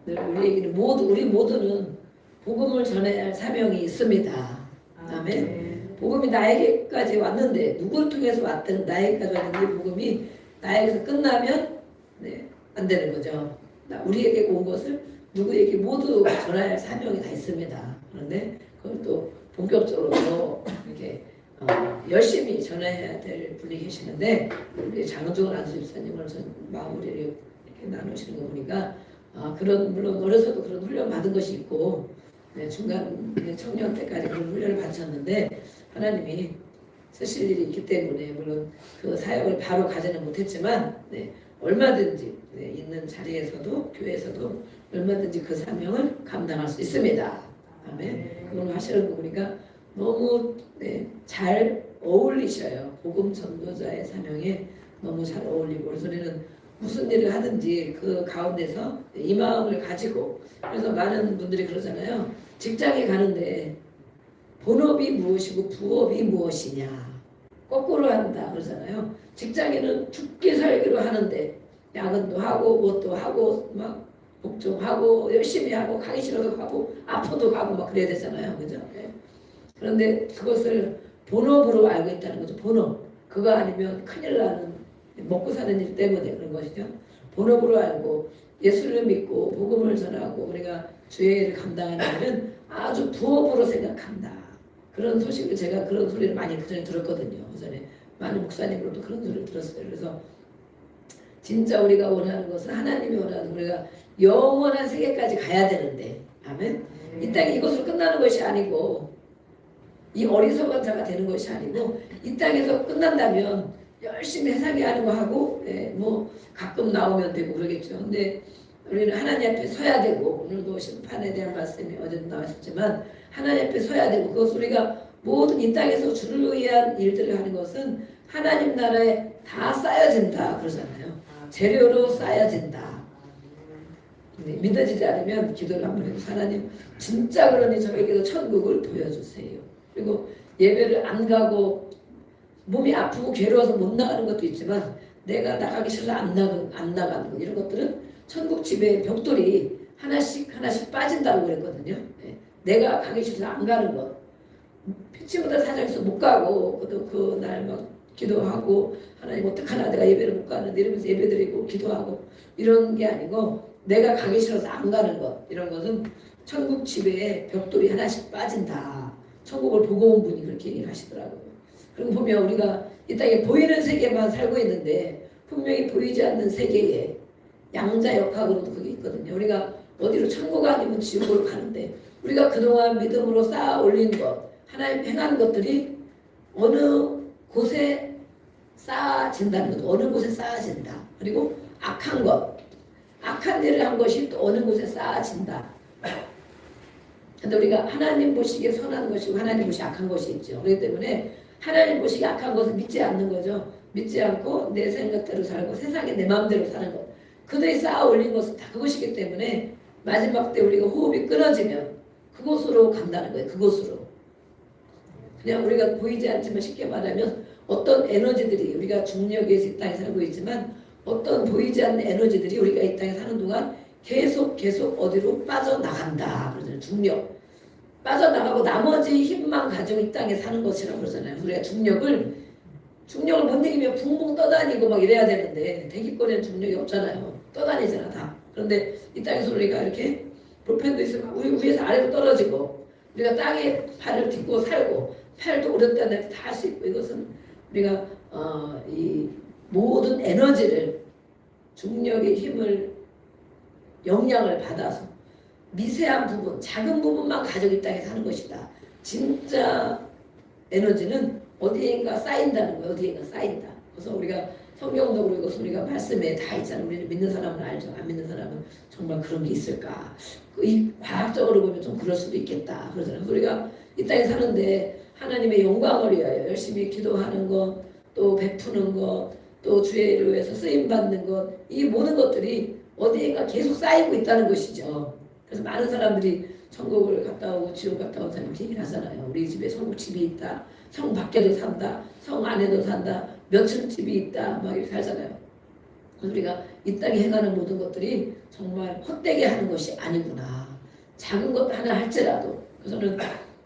늘 우리에게는 우리 모두는 복음을 전해야 할 사명이 있습니다. 아멘. 복음이 나에게까지 왔는데 누구를 통해서 왔든 나에게까지 왔는데 이 복음이 나에게서 끝나면 안 되는 거죠. 우리에게 온 것을 누구에게 모두 전할 사명이 다 있습니다. 그런데 그걸 또 본격적으로 더 이렇게 열심히 전해야 될 분이 계시는데 우리 장은종 안수집사님을 전 마무리를 이렇게 나누시는 거 보니까 그런 물론 어려서도 그런 훈련 받은 것이 있고 중간 청년 때까지 그런 훈련을 받으셨는데 하나님이 쓰실 일이 있기 때문에 물론 그 사역을 바로 가지는 못했지만 얼마든지 있는 자리에서도 교회에서도 얼마든지 그 사명을 감당할 수 있습니다. 아멘. 그걸 하시는 거 보니까 너무 잘 어울리셔요. 복음 전도자의 사명에 너무 잘 어울리고 그래서 우리는 무슨 일을 하든지 그 가운데서 이 마음을 가지고 그래서 많은 분들이 그러잖아요. 직장에 가는데 본업이 무엇이고 부업이 무엇이냐 거꾸로 한다 그러잖아요. 직장에는 죽기 살기로 하는데 야근도 하고 뭣도 하고 막 복종하고 열심히 하고 가기 싫어도 가고 아파도 가고 막 그래야 되잖아요. 그죠? 그런데 그것을 본업으로 알고 있다는 거죠. 본업. 그거 아니면 큰일 나는 먹고 사는 일 때문에 그런 것이죠. 본업으로 알고 예수를 믿고 복음을 전하고 우리가 주의 일을 감당하는 일은 아주 부업으로 생각한다. 그런 소식을 제가 그런 소리를 많이 그전에 들었거든요. 그전에 많은 목사님으로도 그런 소리를 들었어요. 그래서 진짜 우리가 원하는 것은 하나님이 원하는 우리가 영원한 세계까지 가야 되는데 아멘. 이 땅이 이것으로 끝나는 것이 아니고 이 어리석은 자가 되는 것이 아니고 이 땅에서 끝난다면 열심히 해상에 하는 거 하고 뭐 가끔 나오면 되고 그러겠죠. 근데 우리는 하나님 앞에 서야 되고 오늘도 심판에 대한 말씀이 어제도 나왔었지만 하나님 앞에 서야 되고 그것을 우리가 모든 이 땅에서 주를 위한 일들을 하는 것은 하나님 나라에 다 쌓여진다 그러잖아요. 재료로 쌓여진다. 믿어지지 않으면 기도를 한번 해서 하나님 진짜 그러니 저에게도 천국을 보여주세요. 그리고 예배를 안 가고 몸이 아프고 괴로워서 못 나가는 것도 있지만 내가 나가기 싫어서 안 나가는 것 이런 것들은 천국 집에 벽돌이 하나씩 빠진다고 그랬거든요. 내가 가기 싫어서 안 가는 것 피치 못할 사정에서 못 가고 그날 막 기도하고 하나님 어떡하나 내가 예배를 못 가는데 이러면서 예배드리고 기도하고 이런 게 아니고 내가 가기 싫어서 안 가는 것 이런 것은 천국 집에 벽돌이 하나씩 빠진다. 천국을 보고 온 분이 그렇게 얘기를 하시더라고요. 그리고 보면 우리가 이 땅에 보이는 세계만 살고 있는데 분명히 보이지 않는 세계에 양자역학으로도 그게 있거든요. 우리가 어디로 천국 아니면 지옥으로 가는데 우리가 그동안 믿음으로 쌓아 올린 것 하나님 행한 것들이 어느 곳에 쌓아진다는 것 어느 곳에 쌓아진다. 그리고 악한 것 악한 일을 한 것이 또 어느 곳에 쌓아진다. 근데 우리가 하나님 보시기에 선한 것이고 하나님 보시기에 악한 것이 있죠. 그렇기 때문에 하나님 보시기에 악한 것을 믿지 않는 거죠. 믿지 않고 내 생각대로 살고 세상에 내 마음대로 사는 것. 그들이 쌓아 올린 것은 다 그것이기 때문에 마지막 때 우리가 호흡이 끊어지면 그곳으로 간다는 거예요. 그곳으로. 그냥 우리가 보이지 않지만 쉽게 말하면 어떤 에너지들이 우리가 중력에서 이 땅에 살고 있지만 어떤 보이지 않는 에너지들이 우리가 이 땅에 사는 동안 계속 어디로 빠져나간다. 그러잖아요. 중력. 빠져나가고 나머지 힘만 가지고 이 땅에 사는 것이라고 그러잖아요. 우리가 중력을 못 이기면 붕붕 떠다니고 막 이래야 되는데 대기권에는 중력이 없잖아요. 떠다니잖아 다. 그런데 이 땅에서 우리가 이렇게 볼펜도 있으면 우리 위에서 아래로 떨어지고 우리가 땅에 발을 딛고 살고 팔도 오렸다 내렸다 다 할 수 있고 이것은 우리가 이 모든 에너지를 중력의 힘을 영향을 받아서 미세한 부분, 작은 부분만 가지고 이 땅에 사는 것이다. 진짜 에너지는 어디엔가 쌓인다는 거예요. 어디엔가 쌓인다. 그래서 우리가 성경도 그리고 우리가 말씀에 다 있잖아요. 우리는 믿는 사람은 알죠. 안 믿는 사람은 정말 그런 게 있을까? 이 과학적으로 보면 좀 그럴 수도 있겠다. 그러잖아요. 우리가 이 땅에 사는데 하나님의 영광을 위하여 열심히 기도하는 것, 또 베푸는 것, 또 주의 일을 위해서 쓰임 받는 것, 이 모든 것들이 어디에가 계속 쌓이고 있다는 것이죠. 그래서 많은 사람들이 천국을 갔다 오고 지옥 갔다 온 사람이 얘기를 하잖아요. 우리 집에 천국 집이 있다. 성 밖에도 산다. 성 안에도 산다. 몇 층 집이 있다. 막 이렇게 하잖아요. 우리가 이 땅에 행하는 모든 것들이 정말 헛되게 하는 것이 아니구나. 작은 것 하나 할지라도. 그래서 저는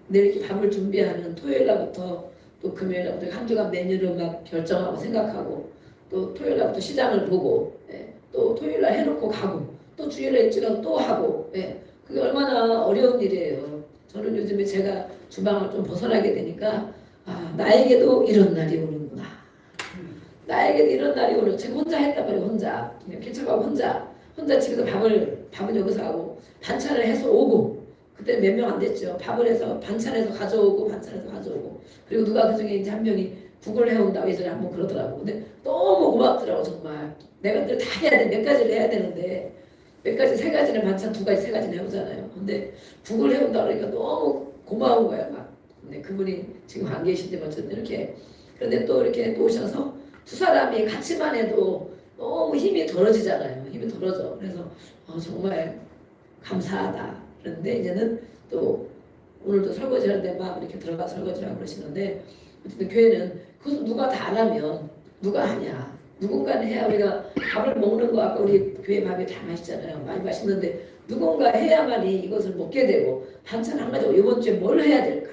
내일 이렇게 밥을 준비하는 토요일 날부터 또 금요일 날부터 한 주간 메뉴를 막 결정하고 생각하고 또 토요일 날부터 시장을 보고 또 토요일 날 해놓고 가고 또 주일날 일찍 또 하고 그게 얼마나 어려운 일이에요. 저는 요즘에 제가 주방을 좀 벗어나게 되니까 나에게도 이런 날이 오는구나. 나에게도 이런 날이 오는. 제가 혼자 했단 말이에요. 혼자 그냥 개척하고 혼자 집에서 밥은 여기서 하고 반찬을 해서 오고 그때 몇 명 안 됐죠. 밥을 해서 반찬해서 가져오고 그리고 누가 그중에 이제 한 명이 국을 해온다고 예전에 한번 그러더라고. 근데 너무 고맙더라고 정말. 내가 늘 다 해야 돼. 몇 가지를 해야 되는데 몇 가지 세 가지는 반찬 두 가지 세 가지는 해오잖아요. 근데 국을 해온다 그러니까 너무 고마운 거야 막. 근데 그분이 지금 안 계시지만 저는 이렇게 그런데 또 이렇게 또 오셔서 두 사람이 같이만 해도 너무 힘이 덜어지잖아요. 힘이 덜어져. 그래서 정말 감사하다. 그런데 이제는 또 오늘도 설거지하는데 막 이렇게 들어가 설거지를 하고 그러시는데 어쨌든 교회는 그것을 누가 다 안 하면 누가 하냐. 누군가는 해야 우리가 밥을 먹는 거 아까 우리 교회 밥이 다 맛있잖아요. 많이 맛있는데 누군가 해야만이 이것을 먹게 되고 반찬 한 가지 이번 주에 뭘 해야 될까?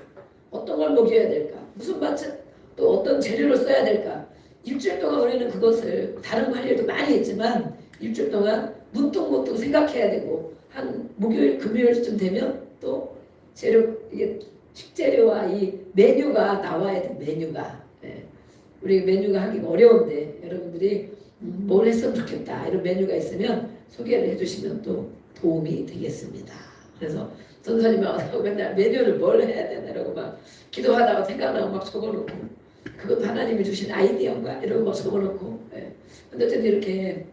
어떤 걸 먹여야 될까? 무슨 반찬 또 어떤 재료를 써야 될까? 일주일 동안 우리는 그것을 다른 할 일도 많이 했지만 일주일 동안 문득문득 생각해야 되고 한 목요일 금요일쯤 되면 또 재료 이게 식재료와 이 메뉴가 나와야 돼. 메뉴가 우리 메뉴가 하기가 어려운데 여러분들이 뭘 했으면 좋겠다 이런 메뉴가 있으면 소개를 해주시면 또 도움이 되겠습니다. 그래서 전사님하고 맨날 메뉴를 뭘 해야 되나 이러고 막 기도하다가 생각나고 막 적어놓고 그것도 하나님이 주신 아이디어인가 이러고 막 적어놓고 근데 어쨌든 이렇게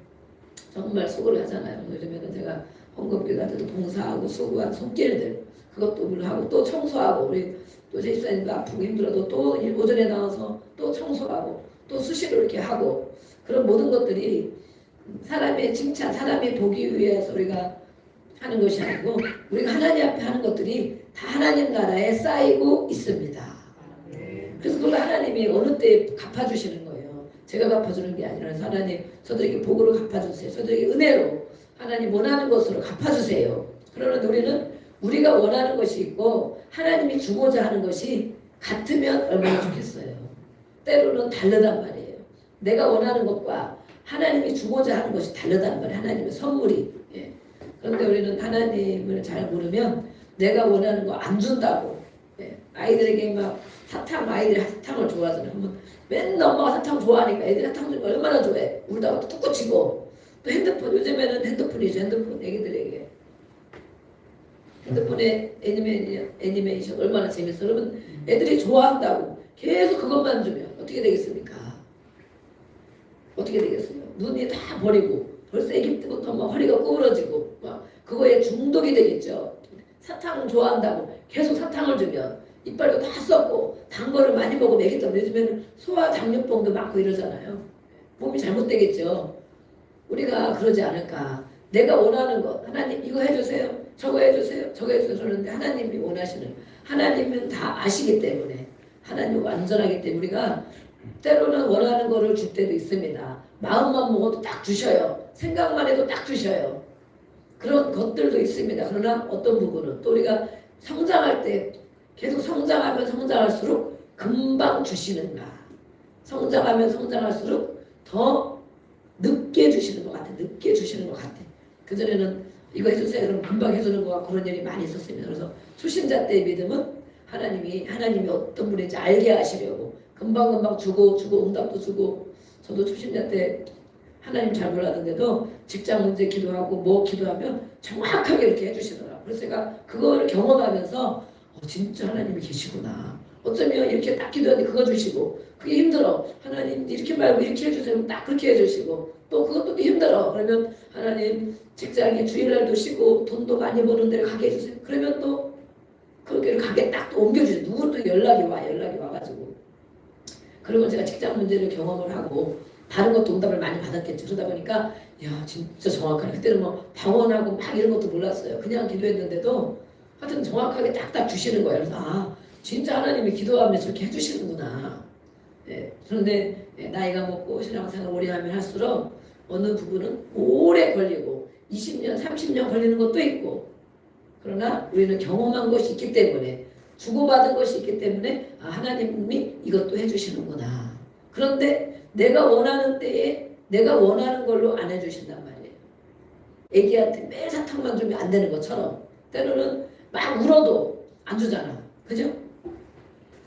정말 수고를 하잖아요. 요즘에는 제가 헌금기도 할 때도 봉사하고 수고한 손길들 그것도 하고 또 청소하고 우리 또 제집사님도 아프고 힘들어도 또 오전에 나와서 또 청소하고 또 수시로 이렇게 하고 그런 모든 것들이 사람의 칭찬, 사람이 보기 위해서 우리가 하는 것이 아니고 우리가 하나님 앞에 하는 것들이 다 하나님 나라에 쌓이고 있습니다. 그래서 그걸 하나님이 어느 때 갚아주시는 거예요. 제가 갚아주는 게 아니라 하나님 저들에게 복으로 갚아주세요. 저들에게 은혜로 하나님 원하는 것으로 갚아주세요. 그러는데 우리는 우리가 원하는 것이 있고 하나님이 주고자 하는 것이 같으면 얼마나 좋겠어요. 때로는 다르단 말이에요. 내가 원하는 것과 하나님이 주고자 하는 것이 다르단 말이에요. 하나님의 선물이. 그런데 우리는 하나님을 잘 모르면 내가 원하는 거 안 준다고. 아이들에게 막 아이들이 사탕을 좋아하잖아요. 맨날 엄마가 사탕 좋아하니까 애들이 사탕 주는 거 얼마나 좋아해. 울다가 또 뚝 치고 또 핸드폰 요즘에는 핸드폰이죠. 핸드폰 애기들에게. 핸드폰에 애니메이션 얼마나 재밌어. 그러면 애들이 좋아한다고 계속 그것만 주면 어떻게 되겠습니까? 어떻게 되겠어요? 눈이 다 버리고 벌써 애기 때부터 막 허리가 구부러지고 막 그거에 중독이 되겠죠. 사탕 좋아한다고 계속 사탕을 주면 이빨도 다 썩고 단 거를 많이 먹으면 애기 때문에 요즘에는 소화장염병도 많고 이러잖아요. 몸이 잘못되겠죠. 우리가 그러지 않을까. 내가 원하는 것 하나님 이거 해주세요. 저거 해주세요. 저거 해주세요. 그러는데 하나님이 원하시는 하나님은 다 아시기 때문에 하나님 완전하기 때문에 우리가 때로는 원하는 거를 줄 때도 있습니다. 마음만 먹어도 딱 주셔요. 생각만 해도 딱 주셔요. 그런 것들도 있습니다. 그러나 어떤 부분은 또 우리가 성장할 때 계속 성장하면 성장할수록 금방 주시는가. 성장하면 성장할수록 더 늦게 주시는 것 같아. 늦게 주시는 것 같아. 그전에는 이거 해주세요. 그럼 금방 해주는 것 같고 그런 일이 많이 있었습니다. 그래서 초신자 때의 믿음은 하나님이 어떤 분인지 알게 하시려고 금방금방 주고 응답도 주고 저도 초신자 때 하나님 잘 몰랐는데도 직장 문제 기도하고 뭐 기도하면 정확하게 이렇게 해주시더라고요. 그래서 제가 그거를 경험하면서 진짜 하나님이 계시구나. 어쩌면 이렇게 딱 기도하는데 그거 주시고 그게 힘들어. 하나님 이렇게 말고 이렇게 해주세요. 딱 그렇게 해주시고 또 그것도 힘들어. 그러면 하나님 직장에 주일날도 쉬고 돈도 많이 버는 데를 가게 해주세요. 그러면 또 그렇게 가게 딱 또 옮겨주세요. 누구 또 연락이 와가지고. 그리고 제가 직장 문제를 경험을 하고 다른 것도 응답을 많이 받았겠죠. 그러다 보니까 야 진짜 정확하게 그때는 뭐 방언하고 막 이런 것도 몰랐어요. 그냥 기도했는데도 하여튼 정확하게 딱딱 주시는 거예요. 그래서 진짜 하나님이 기도하면 저렇게 해주시는구나. 그런데 나이가 먹고 신앙생활 오래 하면 할수록 어느 부분은 오래 걸리고 20년, 30년 걸리는 것도 있고 그러나 우리는 경험한 것이 있기 때문에 주고받은 것이 있기 때문에 하나님이 이것도 해주시는구나. 그런데 내가 원하는 때에 내가 원하는 걸로 안 해주신단 말이에요. 애기한테 매일 사탕만 주면 안 되는 것처럼 때로는 막 울어도 안 주잖아. 그죠?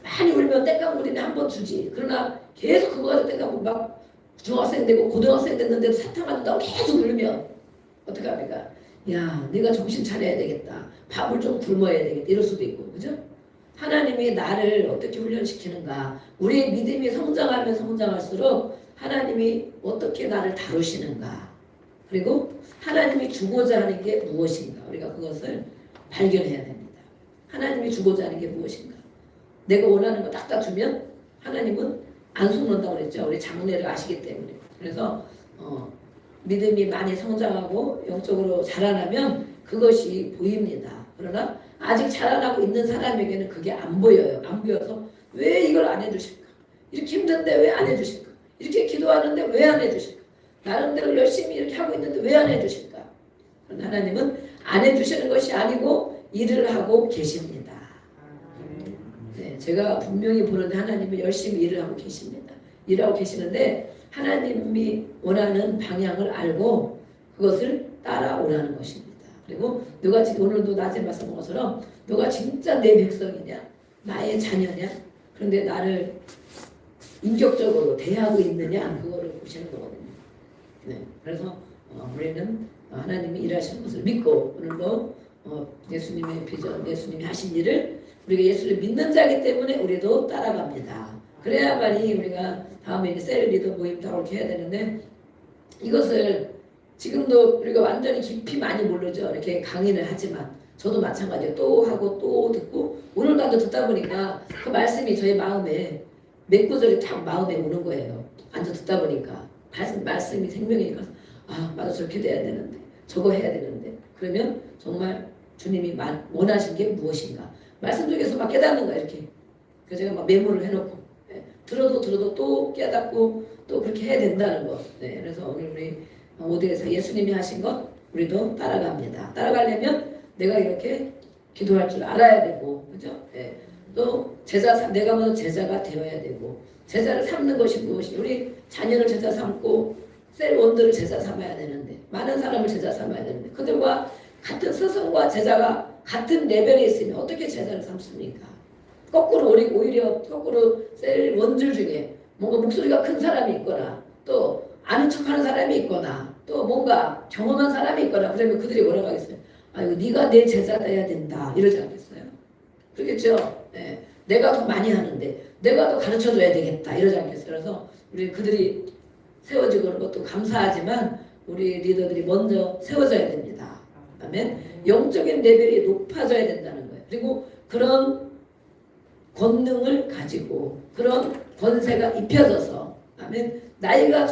많이 울면 땡깡부리는 한 번 주지. 그러나 계속 그거 가지고 땡깡부리 막 중학생 되고 고등학생 됐는데도 사탕 안 준다고 계속 울면 어떻게 합니까? 야 내가 정신 차려야 되겠다. 밥을 좀 굶어야 되겠다. 이럴 수도 있고. 그죠? 하나님이 나를 어떻게 훈련시키는가. 우리의 믿음이 성장하면 성장할수록 하나님이 어떻게 나를 다루시는가. 그리고 하나님이 주고자 하는 게 무엇인가. 우리가 그것을 발견해야 됩니다. 하나님이 주고자 하는 게 무엇인가. 내가 원하는 거 딱딱 주면 하나님은 안 속는다고 그랬죠. 우리 장례를 아시기 때문에. 그래서 믿음이 많이 성장하고 영적으로 자라나면 그것이 보입니다. 그러나 아직 자라나고 있는 사람에게는 그게 안 보여요. 안 보여서 왜 이걸 안 해주실까? 이렇게 힘든데 왜 안 해주실까? 이렇게 기도하는데 왜 안 해주실까? 나름대로 열심히 이렇게 하고 있는데 왜 안 해주실까? 그러나 하나님은 안 해주시는 것이 아니고 일을 하고 계십니다. 제가 분명히 보는데 하나님은 열심히 일을 하고 계십니다. 일하고 계시는데 하나님이 원하는 방향을 알고 그것을 따라오라는 것입니다. 그리고 너가 오늘도 낮에 말씀한 것처럼 너가 진짜 내 백성이냐 나의 자녀냐 그런데 나를 인격적으로 대하고 있느냐 그거를 보시는 거거든요. 그래서 우리는 하나님이 일하시는 것을 믿고 오늘도 예수님의 비전 예수님이 하신 일을 우리가 예수를 믿는 자이기 때문에 우리도 따라갑니다. 그래야만이 우리가 다음에 이제 셀 리더 모임도 그렇게 해야 되는데 이것을 지금도 우리가 완전히 깊이 많이 모르죠. 이렇게 강의를 하지만 저도 마찬가지예요. 또 하고 또 듣고 오늘 나도 듣다 보니까 그 말씀이 저의 마음에 몇 구절이 딱 마음에 오는 거예요. 앉아 듣다 보니까 말씀이 생명이니까 맞아 저렇게 돼야 되는데 저거 해야 되는데 그러면 정말 주님이 원하신 게 무엇인가 말씀 중에서 막 깨닫는 거야 이렇게. 그래서 제가 막 메모를 해놓고 들어도 또 깨닫고 또 그렇게 해야 된다는 거. 그래서 오늘 우리 오대에서 예수님이 하신 것 우리도 따라갑니다. 따라가려면 내가 이렇게 기도할 줄 알아야 되고, 그죠? 또 내가 먼저 제자가 되어야 되고, 제자를 삼는 것이 무엇이? 우리 자녀를 제자 삼고 셀 원들을 제자 삼아야 되는데, 많은 사람을 제자 삼아야 되는데, 그들과 같은 스승과 제자가 같은 레벨에 있으면 어떻게 제자를 삼습니까? 거꾸로 오히려 거꾸로 셀 원들 중에 뭔가 목소리가 큰 사람이 있거나 또 아는 척하는 사람이 있거나 또 뭔가 경험한 사람이 있거나 그러면 그들이 뭐라고 하겠어요? 이거 네가 내 제자 돼야 된다 이러지 않겠어요? 그렇겠죠? 내가 더 많이 하는데 내가 더 가르쳐줘야 되겠다 이러지 않겠어요? 그래서 우리 그들이 세워지고 그런 것도 감사하지만 우리 리더들이 먼저 세워져야 됩니다. 그다음에 영적인 레벨이 높아져야 된다는 거예요. 그리고 그런 권능을 가지고 그런 권세가 입혀져서 그다음에 나이가